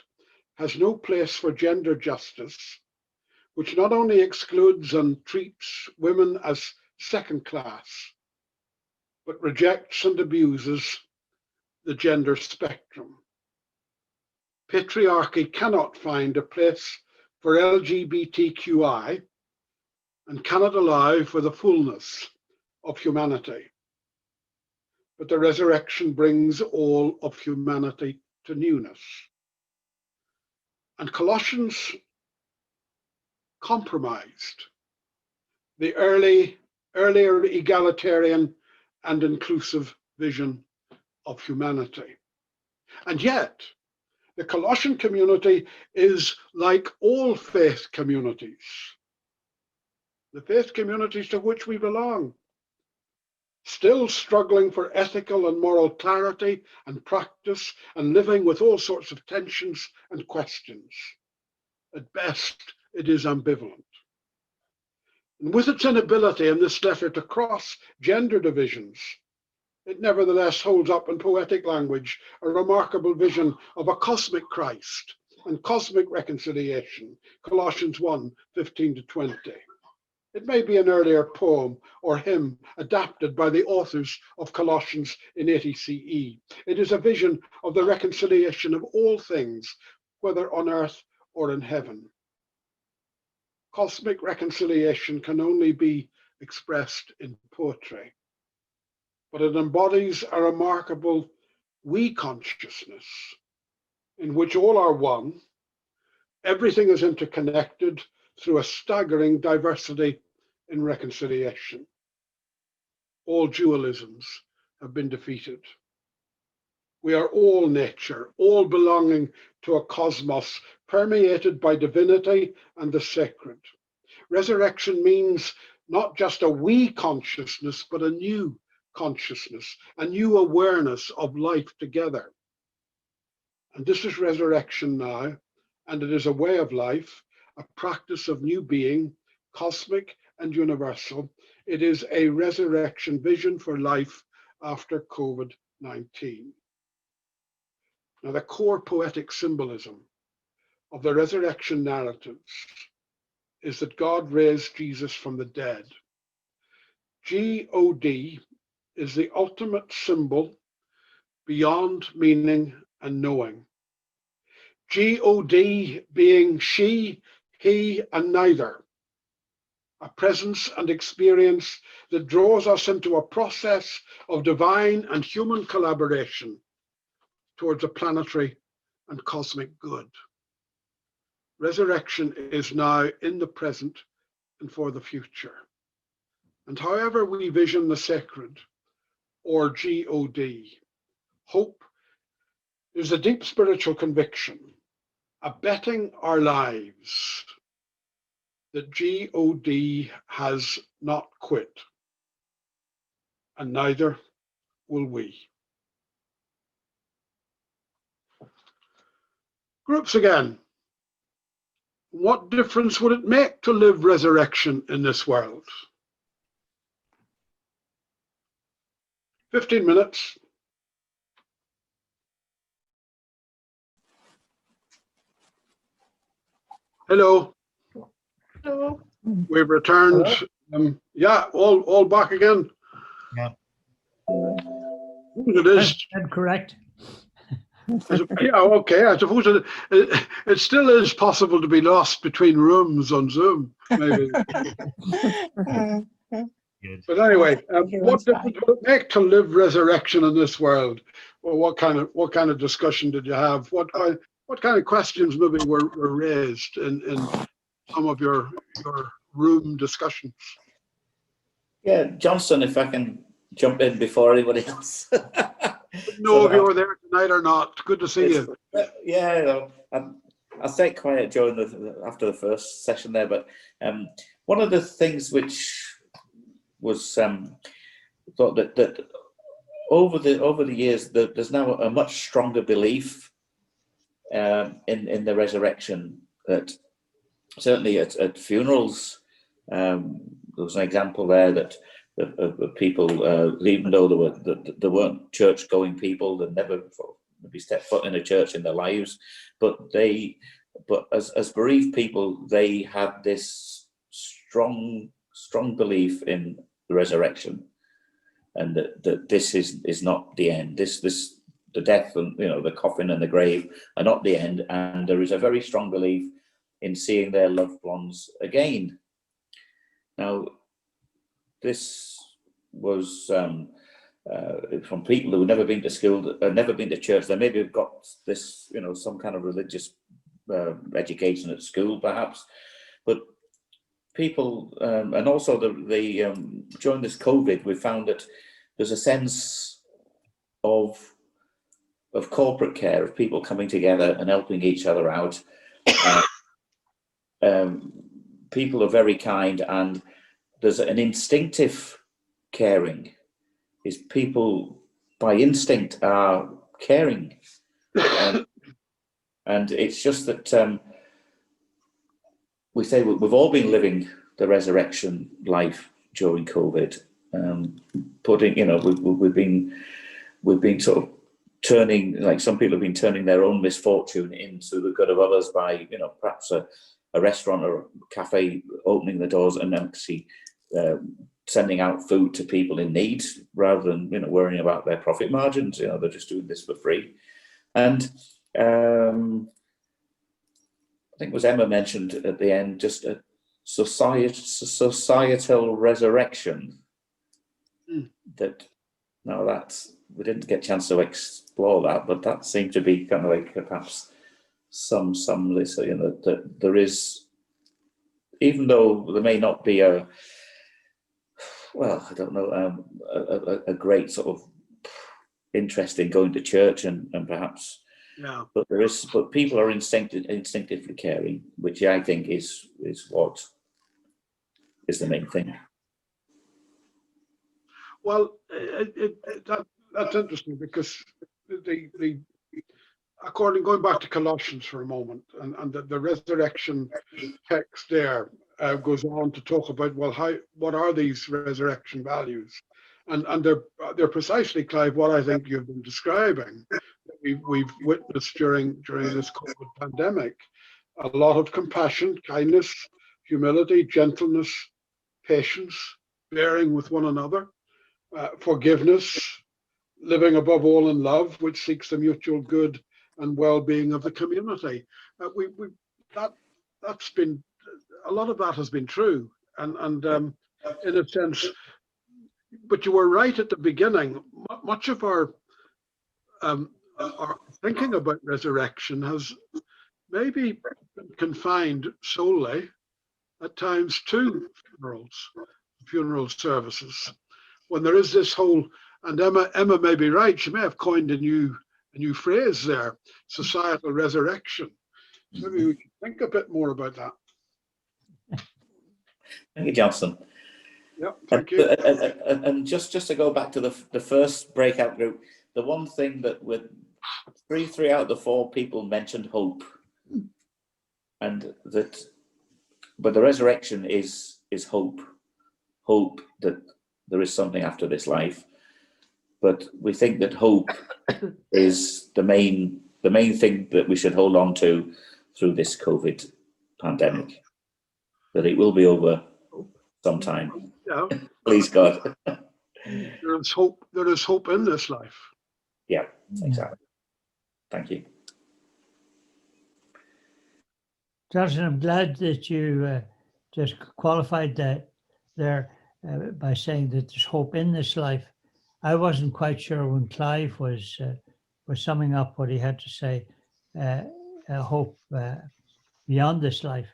has no place for gender justice, which not only excludes and treats women as second class, but rejects and abuses the gender spectrum. Patriarchy cannot find a place for LGBTQI and cannot allow for the fullness of humanity. But the resurrection brings all of humanity to newness. And Colossians compromised the earlier egalitarian and inclusive vision of humanity. And yet, the Colossian community is like all faith communities, the faith communities to which we belong, still struggling for ethical and moral clarity and practice and living with all sorts of tensions and questions. At best, it is ambivalent. And with its inability in this letter to cross gender divisions, it nevertheless holds up in poetic language a remarkable vision of a cosmic Christ and cosmic reconciliation, Colossians 1, 15 to 20. It may be an earlier poem or hymn adapted by the authors of Colossians in 80 CE. It is a vision of the reconciliation of all things, whether on earth or in heaven. Cosmic reconciliation can only be expressed in poetry, but it embodies a remarkable we consciousness in which all are one, everything is interconnected through a staggering diversity in reconciliation. All dualisms have been defeated. We are all nature, all belonging to a cosmos permeated by divinity and the sacred. Resurrection means not just a we consciousness, but a new consciousness, a new awareness of life together. And this is resurrection now, and it is a way of life, a practice of new being, cosmic and universal. It is a resurrection vision for life after COVID-19. Now, the core poetic symbolism of the resurrection narratives is that God raised Jesus from the dead. God is the ultimate symbol beyond meaning and knowing. God being she, he, and neither, a presence and experience that draws us into a process of divine and human collaboration towards a planetary and cosmic good. Resurrection is now in the present and for the future. And however we vision the sacred, or God, hope is a deep spiritual conviction, abetting our lives, that God has not quit, and neither will we. Groups again. What difference would it make to live resurrection in this world? 15 minutes. Hello. Hello. We've returned. Yeah, all back again. Yeah. It is. I'm correct. Yeah, okay. I suppose it still is possible to be lost between rooms on Zoom, maybe. But anyway, what difference would it make to live resurrection in this world? Well, what kind of discussion did you have? What kind of questions maybe were raised in some of your room discussions? Yeah, Johnston, if I can jump in before anybody else. know if you were there tonight or not. Good to see you. Yeah, I stayed quiet during after the first session there, but one of the things which was thought that over the years there's now a much stronger belief in the resurrection. That certainly at funerals, there was an example there that people, even though there weren't church-going people, that never maybe stepped foot in a church in their lives, but as bereaved people, they had this strong belief in the resurrection, and that this is not the end. The death and the coffin and the grave are not the end, and there is a very strong belief in seeing their loved ones again. Now, this was from people who had never been to school, never been to church. They maybe have got this, some kind of religious education at school, perhaps. But people, and also during this COVID, we found that there's a sense of corporate care, of people coming together and helping each other out. People are very kind, and there's an instinctive caring. Is people by instinct are caring, and it's just that we say we've all been living the resurrection life during COVID. We've been sort of turning, like some people have been turning their own misfortune into the good of others by perhaps a restaurant or a cafe opening the doors and actually sending out food to people in need rather than worrying about their profit margins. They're just doing this for free. And I think it was Emma mentioned at the end, just a societal resurrection. That we didn't get a chance to explore that, but that seemed to be kind of like perhaps some list, that there is, even though there may not be a great sort of interest in going to church and perhaps, Yeah. but people are instinctively caring, which I think is what is the main thing. Well, that's interesting, because going back to Colossians for a moment, and the resurrection text there goes on to talk about, well, what are these resurrection values? And they're precisely, Clive, what I think you've been describing. We've witnessed during this COVID pandemic a lot of compassion, kindness, humility, gentleness, patience, bearing with one another, forgiveness, living above all in love, which seeks the mutual good and well-being of the community. That's been, a lot of that has been true, and in a sense. But you were right at the beginning. Much of our thinking about resurrection has maybe been confined solely at times to funeral services, when there is this whole, and Emma may be right, she may have coined a new phrase there, societal resurrection. Maybe we can think a bit more about that. Thank you, Johnston. Yep, thank you. And just to go back to the first breakout group, the one thing that with three out of the 4 people mentioned hope, and that, but the resurrection is hope that there is something after this life. But we think that hope is the main thing that we should hold on to through this COVID pandemic, that it will be over sometime. Yeah. Please God. There is hope in this life. Yeah, exactly. Thank you. Johnston, I'm glad that you just qualified that there by saying that there's hope in this life. I wasn't quite sure when Clive was summing up what he had to say, hope beyond this life.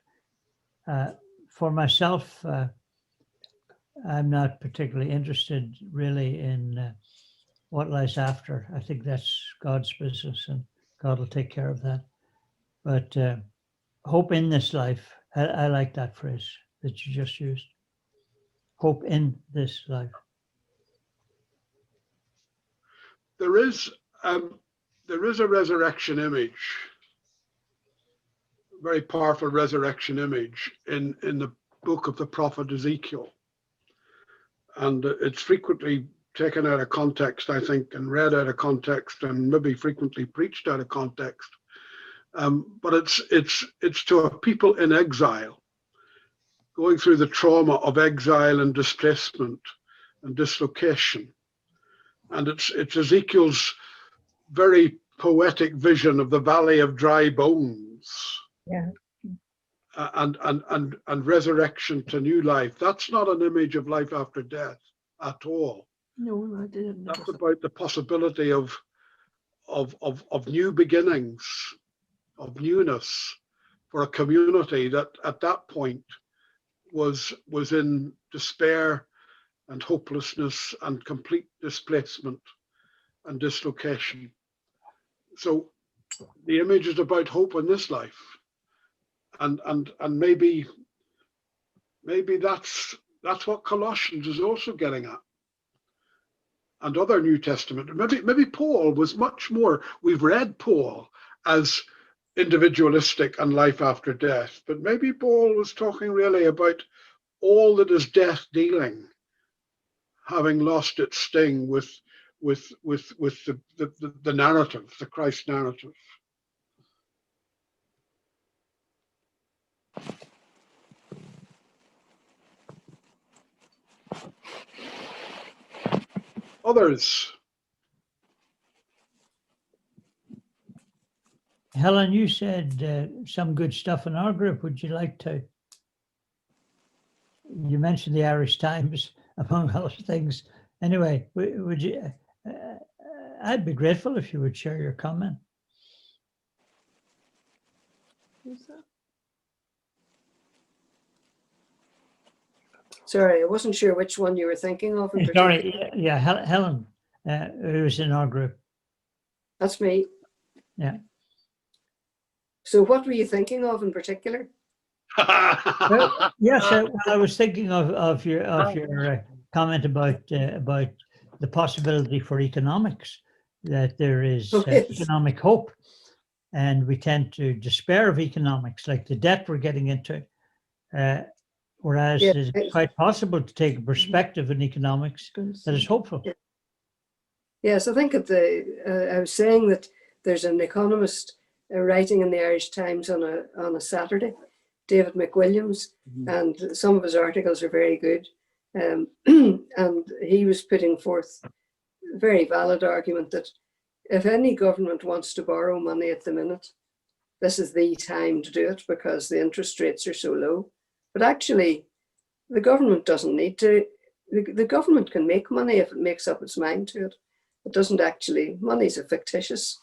For myself, I'm not particularly interested really in what lies after. I think that's God's business, and God will take care of that. But hope in this life, I like that phrase that you just used. Hope in this life. There is a resurrection image, a very powerful resurrection image in the book of the prophet Ezekiel. And it's frequently taken out of context, I think, and read out of context, and maybe frequently preached out of context. But it's to a people in exile, going through the trauma of exile and displacement and dislocation. And it's Ezekiel's very poetic vision of the valley of dry bones. Yeah. And resurrection to new life. That's not an image of life after death at all. No, I didn't. That's about the possibility of new beginnings, of newness for a community that at that point was in despair and hopelessness and complete displacement and dislocation. So the image is about hope in this life. And maybe that's what Colossians is also getting at, and other New Testament. Maybe Paul was much more. We've read Paul as individualistic and life after death, but maybe Paul was talking really about all that is death dealing, having lost its sting with the narrative, the Christ narrative. Others. Helen, you said some good stuff in our group. Would you like to? You mentioned the Irish Times, among other things. Anyway, would you? I'd be grateful if you would share your comment. Who's that? Sorry, I wasn't sure which one you were thinking of. Sorry, yeah, Helen. who was in our group. That's me. Yeah. So what were you thinking of in particular? Well, yes, well, I was thinking of your comment about the possibility for economics, that there is Yes. economic hope, and we tend to despair of economics, like the debt we're getting into. Whereas Yeah. it's quite possible to take a perspective in economics that is hopeful. Yes, I think I was saying that there's an economist writing in the Irish Times on a Saturday, David McWilliams, and some of his articles are very good. And he was putting forth a very valid argument that if any government wants to borrow money at the minute, this is the time to do it because the interest rates are so low. But actually, the government doesn't need to. The government can make money if it makes up its mind to it. It doesn't actually. Money's a fictitious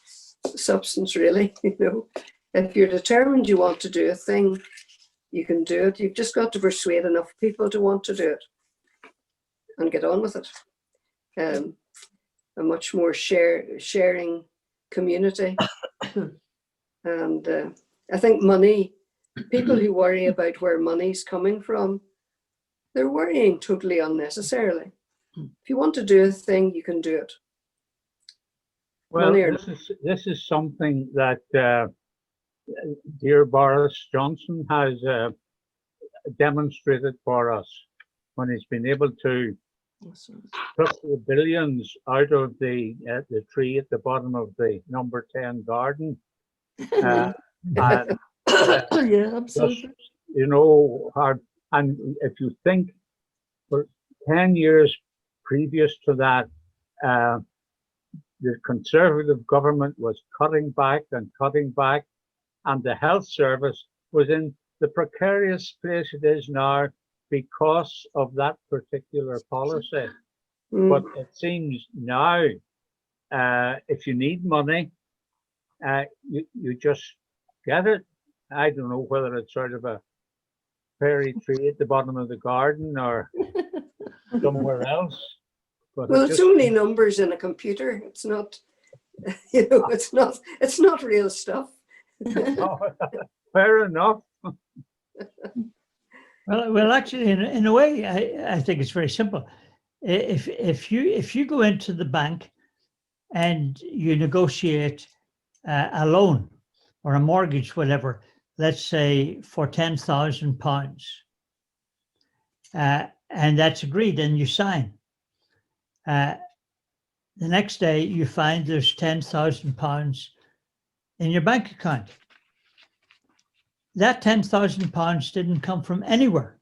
substance, really. You know, if you're determined you want to do a thing, you can do it. You've just got to persuade enough people to want to do it and get on with it. A much more sharing community. And I think money, people who worry about where money's coming from, they're worrying totally unnecessarily. If you want to do a thing, you can do it. Well, this is something that dear Boris Johnson has demonstrated for us when he's been able to took the billions out of the tree at the bottom of the number 10 garden. Yeah, absolutely. Just, you know, and if you think for 10 years previous to that, the Conservative government was cutting back, and the health service was in the precarious place it is now because of that particular policy. But it seems now, if you need money, you just get it. I don't know whether it's sort of a fairy tree at the bottom of the garden or somewhere else. But well, it's only numbers in a computer. It's not, you know, it's not real stuff. Fair enough. Well, actually, in a way, I think it's very simple. If you go into the bank and you negotiate a loan or a mortgage, whatever, let's say for £10,000, and that's agreed, and you sign. The next day, you find there's £10,000 in your bank account. That £10,000 didn't come from anywhere.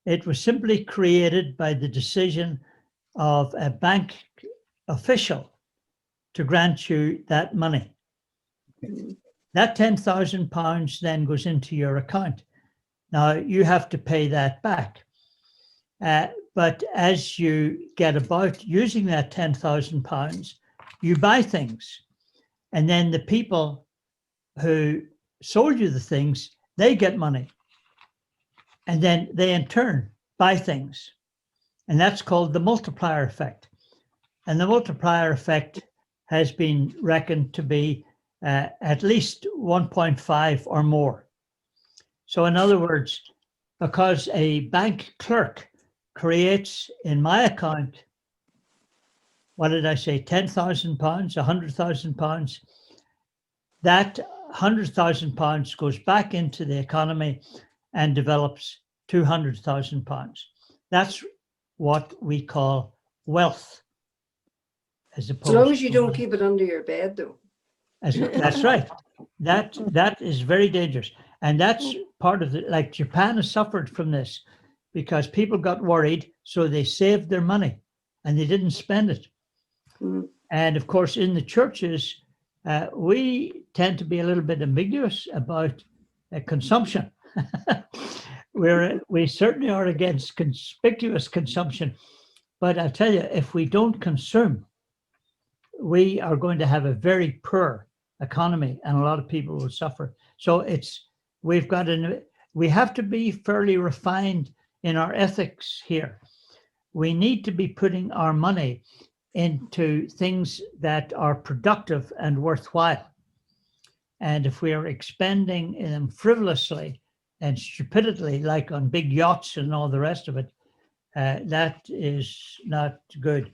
It was simply created by the decision of a bank official to grant you that money. That £10,000 then goes into your account. Now you have to pay that back. But as you get about using that £10,000, you buy things. And then the people who sold you the things, they get money. And then they in turn buy things. And that's called the multiplier effect. And the multiplier effect has been reckoned to be at least 1.5 or more. So in other words, because a bank clerk creates in my account, what did I say, £10,000, £100,000, that £100,000 goes back into the economy and develops £200,000. That's what we call wealth. As long as you don't keep it under your bed, though. That's right. That is very dangerous. And that's part of it. Like Japan has suffered from this because people got worried, so they saved their money and they didn't spend it. And of course, in the churches, we tend to be a little bit ambiguous about consumption. We certainly are against conspicuous consumption, but I'll tell you, if we don't consume, we are going to have a very poor economy, and a lot of people will suffer. So we have to be fairly refined in our ethics here. We need to be putting our money into things that are productive and worthwhile. And if we are expending them frivolously and stupidly, like on big yachts and all the rest of it, that is not good.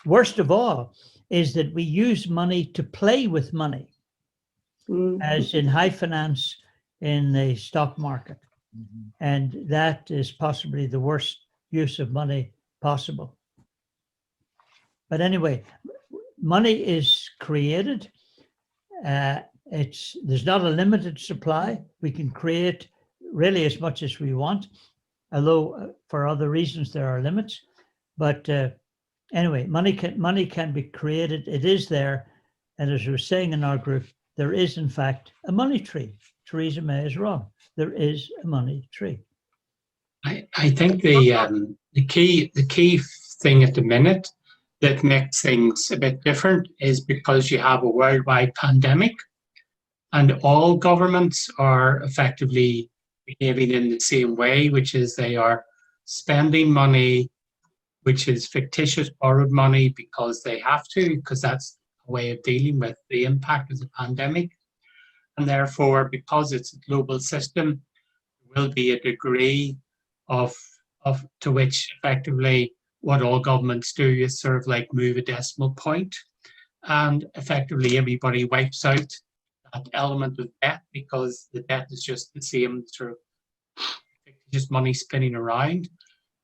Worst of all is that we use money to play with money, as in high finance in the stock market. And that is possibly the worst use of money possible. But anyway, money is created. There's not a limited supply. We can create really as much as we want, although for other reasons there are limits. But anyway, money can be created. It is there. And as we were saying in our group, there is in fact a money tree. Theresa May is wrong. There is a money tree. I think the key thing at the minute that makes things a bit different is because you have a worldwide pandemic and all governments are effectively behaving in the same way, which is they are spending money, which is fictitious borrowed money because they have to, because that's a way of dealing with the impact of the pandemic. And therefore, because it's a global system, there will be a degree of to which effectively what all governments do is sort of like move a decimal point, and effectively everybody wipes out that element of debt because the debt is just the same sort of just money spinning around.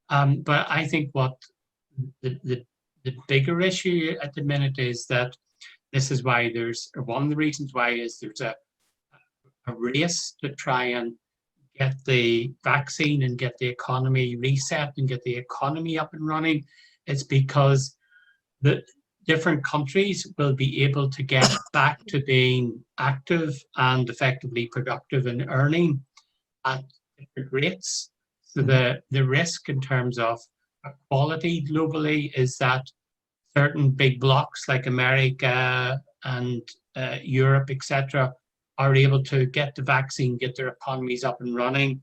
But I think what the bigger issue at the minute is that this is why one of the reasons why is there's a race to try and get the vaccine and get the economy reset and get the economy up and running. It's because the different countries will be able to get back to being active and effectively productive and earning at different rates. So the risk in terms of equality globally is that certain big blocks like America and Europe, etc., are able to get the vaccine, get their economies up and running.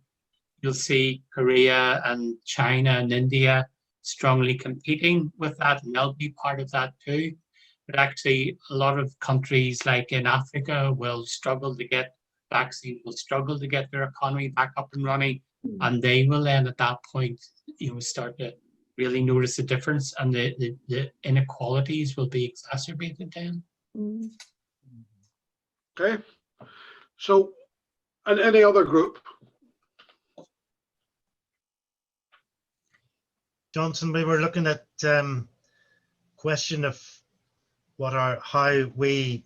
You'll see Korea and China and India strongly competing with that, and they'll be part of that too. But actually, a lot of countries like in Africa will struggle to get vaccine, will struggle to get their economy back up and running, and they will then at that point, start to really notice the difference, and the inequalities will be exacerbated then. Okay. So, and any other group? Johnston, we were looking at question of how we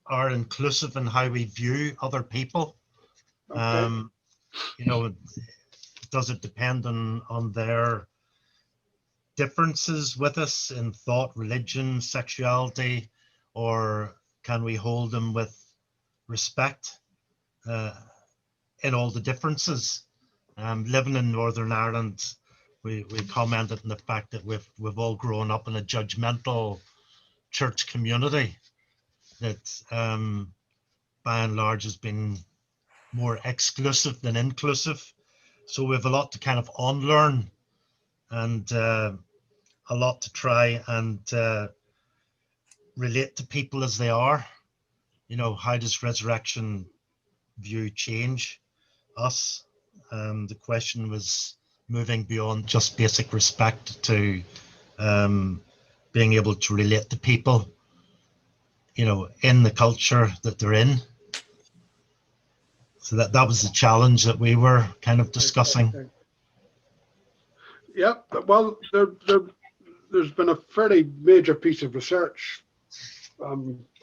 are inclusive and how we view other people. Okay. Does it depend on their differences with us in thought, religion, sexuality, or can we hold them with respect in all the differences? Living in Northern Ireland, we commented on the fact that we've all grown up in a judgmental church community that by and large has been more exclusive than inclusive. So we have a lot to kind of unlearn and a lot to try and relate to people as they are. How does resurrection view change us? The question was moving beyond just basic respect to being able to relate to people, in the culture that they're in. So that was the challenge that we were kind of discussing. Yeah, well, there's been a fairly major piece of research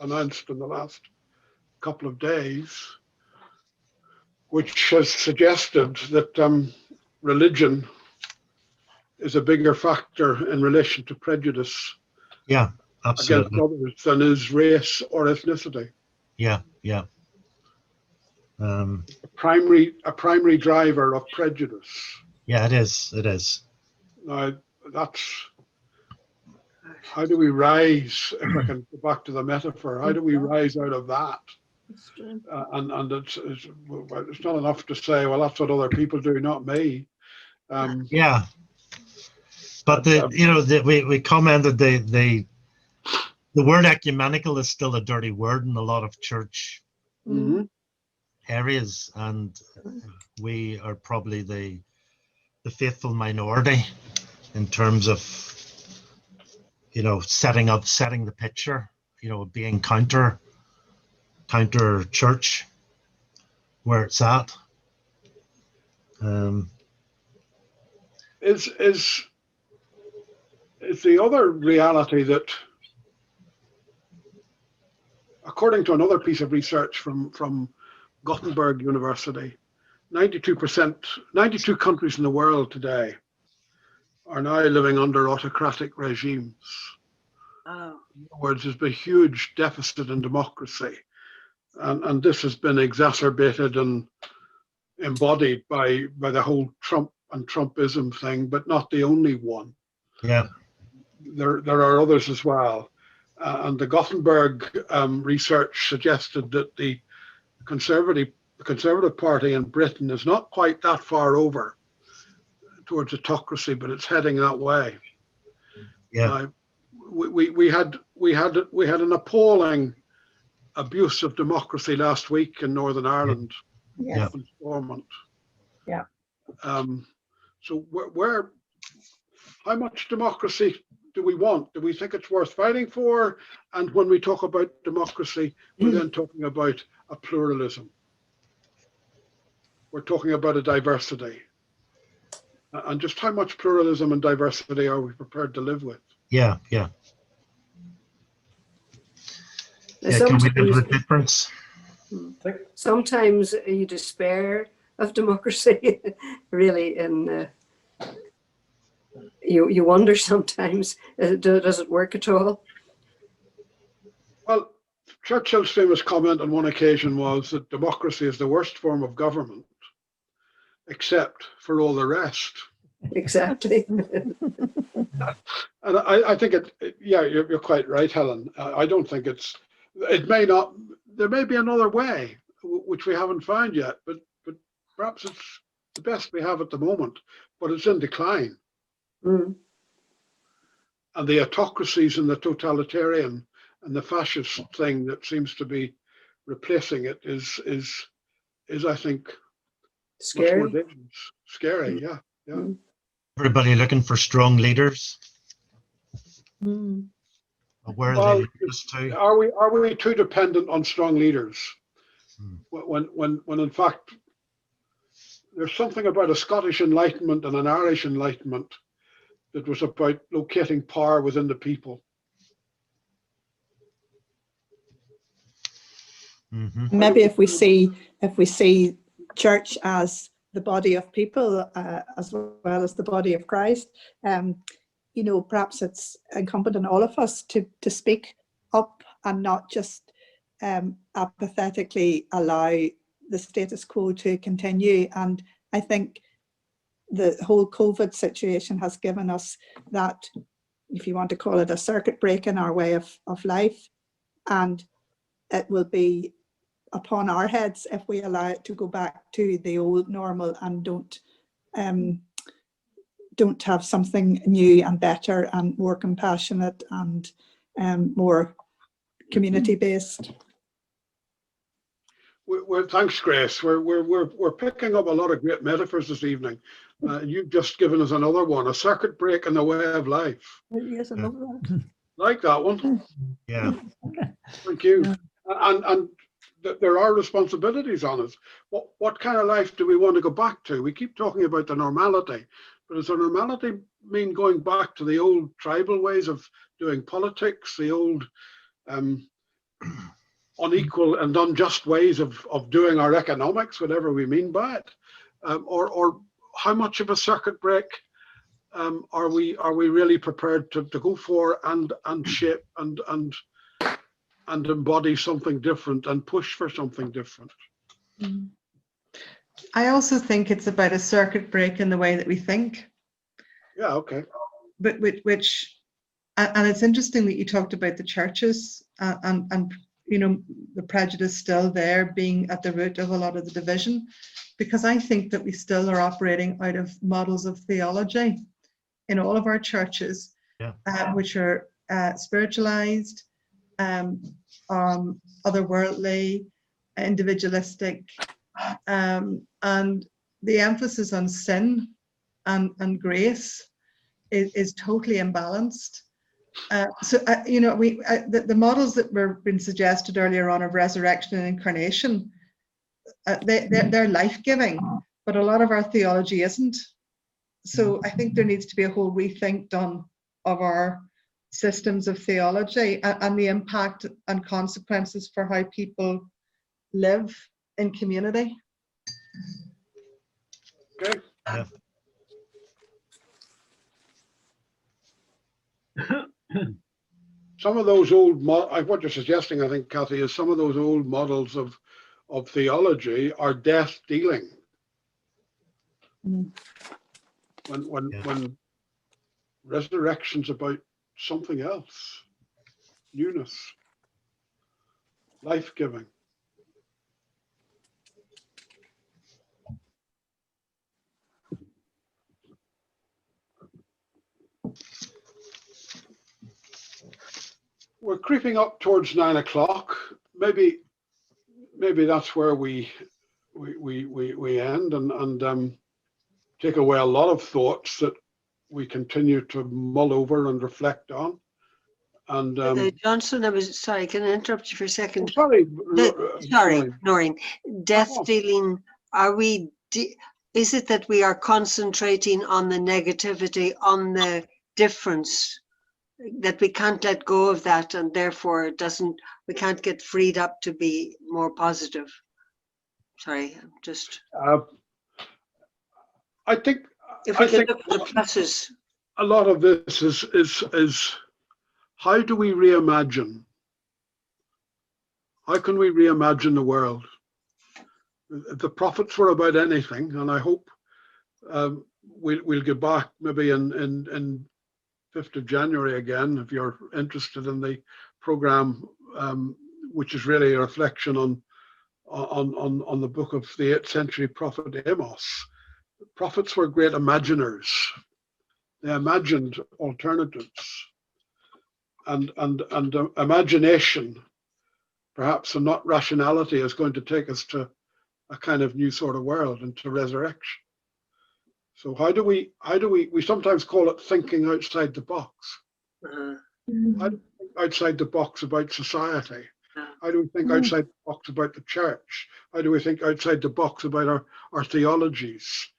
announced in the last couple of days, which has suggested that religion is a bigger factor in relation to prejudice. Yeah, absolutely. Against others than is race or ethnicity. Yeah. A primary driver of prejudice. Yeah, it is. Now, that's how do we rise, if I can go back to the metaphor, how do we rise out of that? And it's not enough to say, well, that's what other people do, not me. Yeah. But we commented the the word ecumenical is still a dirty word in a lot of church areas, and we are probably the faithful minority in terms of, you know, setting the picture, you know, being counter church where it's at. Is the other reality that, according to another piece of research from Gothenburg University, 92 countries in the world today are now living under autocratic regimes. Oh. In other words, there's been a huge deficit in democracy, and this has been exacerbated and embodied by the whole Trump and Trumpism thing, but not the only one. Yeah. There are others as well. And the Gothenburg research suggested that the Conservative Party in Britain is not quite that far over towards autocracy, but it's heading that way. Yeah. We had an appalling abuse of democracy last week in Northern Ireland. Yes. In Stormont. Yeah. So how much democracy do we want? Do we think it's worth fighting for? And when we talk about democracy, we're then talking about a pluralism. We're talking about a diversity. And just how much pluralism and diversity are we prepared to live with? Yeah. Can we live with difference? Sometimes you despair of democracy, really, and you wonder sometimes, does it work at all? Well, Churchill's famous comment on one occasion was that democracy is the worst form of government, except for all the rest. Exactly. And I think you're quite right, Helen. I don't think there may be another way, which we haven't found yet, but perhaps it's the best we have at the moment, but it's in decline. And the autocracies and the totalitarian and the fascist thing that seems to be replacing it is I think, scary. Much more dangerous. Scary, yeah. Everybody looking for strong leaders. Where are they leading us to? Are we too dependent on strong leaders? When in fact there's something about a Scottish Enlightenment and an Irish Enlightenment that was about locating power within the people. Maybe if we see church as the body of people as well as the body of Christ, you know, perhaps it's incumbent on all of us to speak up and not just apathetically allow the status quo to continue. And I think the whole COVID situation has given us that, if you want to call it, a circuit break in our way of life, and it will be upon our heads if we allow it to go back to the old normal and don't have something new and better and more compassionate and more community-based. Thanks, Grace. We're picking up a lot of great metaphors this evening. You've just given us another one, a circuit break in the way of life. Yes, another one. Like that one. Yeah. Thank you. And there are responsibilities on us. What kind of life do we want to go back to? We keep talking about the normality, but does the normality mean going back to the old tribal ways of doing politics, the old unequal and unjust ways of doing our economics, whatever we mean by it? Or how much of a circuit break are we really prepared to go for and shape and embody something different and push for something different? I also think it's about a circuit break in the way that we think. Yeah, okay. But which it's interesting that you talked about the churches and you know, the prejudice still there being at the root of a lot of the division, because I think that we still are operating out of models of theology in all of our churches, which are spiritualized, otherworldly, individualistic, and the emphasis on sin and grace is totally imbalanced. The models that were being suggested earlier on of resurrection and incarnation, they're life-giving, but a lot of our theology isn't. So I think there needs to be a whole rethink done of our systems of theology and the impact and consequences for how people live in community. Okay. Yeah. Some of those old, what you're suggesting, I think, Kathy, is some of those old models of theology are death dealing. Mm. When resurrection's about something else, newness, life-giving. We're creeping up towards 9 o'clock. Maybe that's where we end and take away a lot of thoughts that we continue to mull over and reflect on. And Johnston, I was sorry, can I interrupt you for a second? sorry, Sorry, Noreen. Death dealing, is it that we are concentrating on the negativity, on the difference, that we can't let go of that, and therefore we can't get freed up to be more positive? Sorry, I'm just. I think if we could look at the pluses. A lot of this is how do we reimagine? How can we reimagine the world? If the prophets were about anything, and I hope we'll get back maybe in 5th of January again, if you're interested in the program, which is really a reflection on the book of the 8th century prophet Amos. Prophets were great imaginers. They imagined alternatives, and imagination, perhaps, and not rationality, is going to take us to a kind of new sort of world, into resurrection. So how do we sometimes call it thinking outside the box. How do we think outside the box about society? How do we think outside the box about the church? How do we think outside the box about our theologies?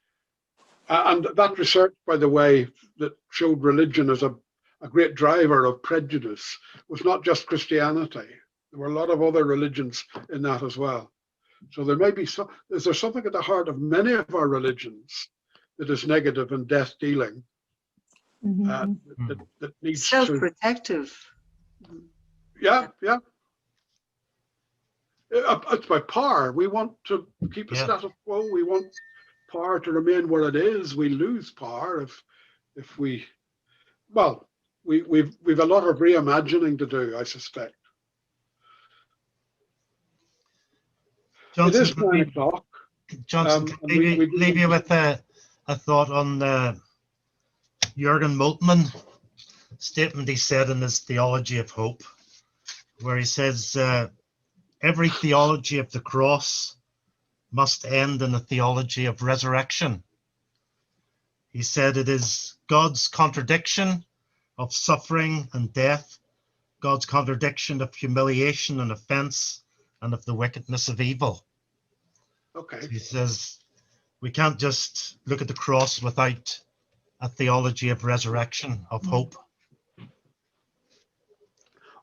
And that research, by the way, that showed religion as a great driver of prejudice was not just Christianity. There were a lot of other religions in that as well. So there may be is there something at the heart of many of our religions that is negative and death dealing, that needs self-protective. Yeah. It's by power. We want to keep the status quo. We want power to remain where it is. We lose power if we've a lot of reimagining to do, I suspect. Johnston, it is 9 o'clock. Johnston, can we leave you with a thought on Jürgen Moltmann statement he said in his Theology of Hope, where he says, every theology of the cross must end in a theology of resurrection. He said it is God's contradiction of suffering and death, God's contradiction of humiliation and offense, and of the wickedness of evil. Okay. He says we can't just look at the cross without a theology of resurrection, of hope.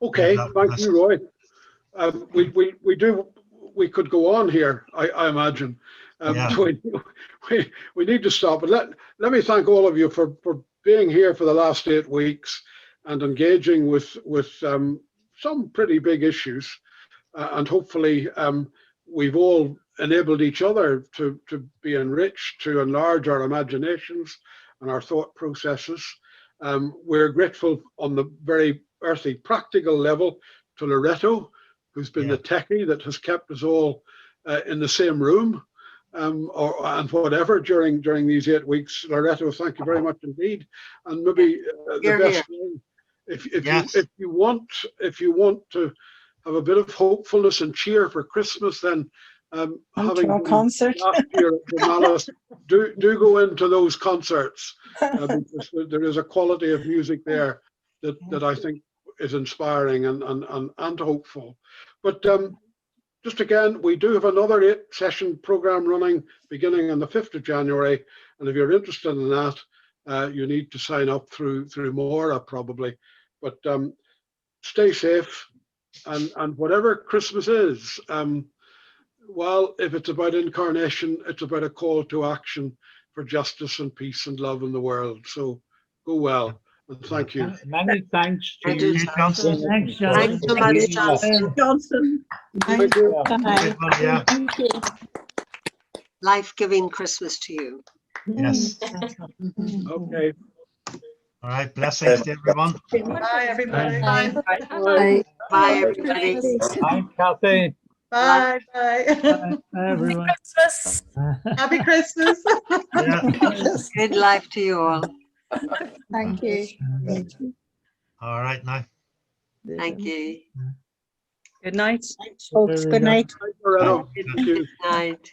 Okay, thank you, Roy. We could go on here, I imagine. We need to stop. But let me thank all of you for being here for the last 8 weeks and engaging with some pretty big issues. And hopefully we've all enabled each other to be enriched, to enlarge our imaginations and our thought processes. We're grateful on the very earthy, practical level to Loretto, who's been the techie that has kept us all in the same room and whatever during these 8 weeks. Loretto, thank you very much indeed. And maybe the best way if you want to have a bit of hopefulness and cheer for Christmas, then having a concert last year at the Malice, do go into those concerts because there is a quality of music there that I think is inspiring and hopeful. But just again, we do have another 8-session program running beginning on the 5th of January, and if you're interested in that, you need to sign up through Mora probably. But stay safe, and whatever Christmas is, well, if it's about incarnation, it's about a call to action for justice and peace and love in the world. So go well, and thank you. Many thanks to Thank you. you, Johnston. Thanks, Johnston. Thanks so much, Johnston. Johnson. Thank you. Bye. Yeah. Thank you. Life-giving Christmas to you. Yes. Okay. All right. Blessings to everyone. Bye, everybody. Bye. Bye. Bye, everybody. Thanks, Kathy. Bye. Bye. Bye, everyone. Christmas. Happy Christmas. Yeah. Good life to you all. Thank you. All right now. Thank you. Good night. Folks, good night. Thank you. Good night.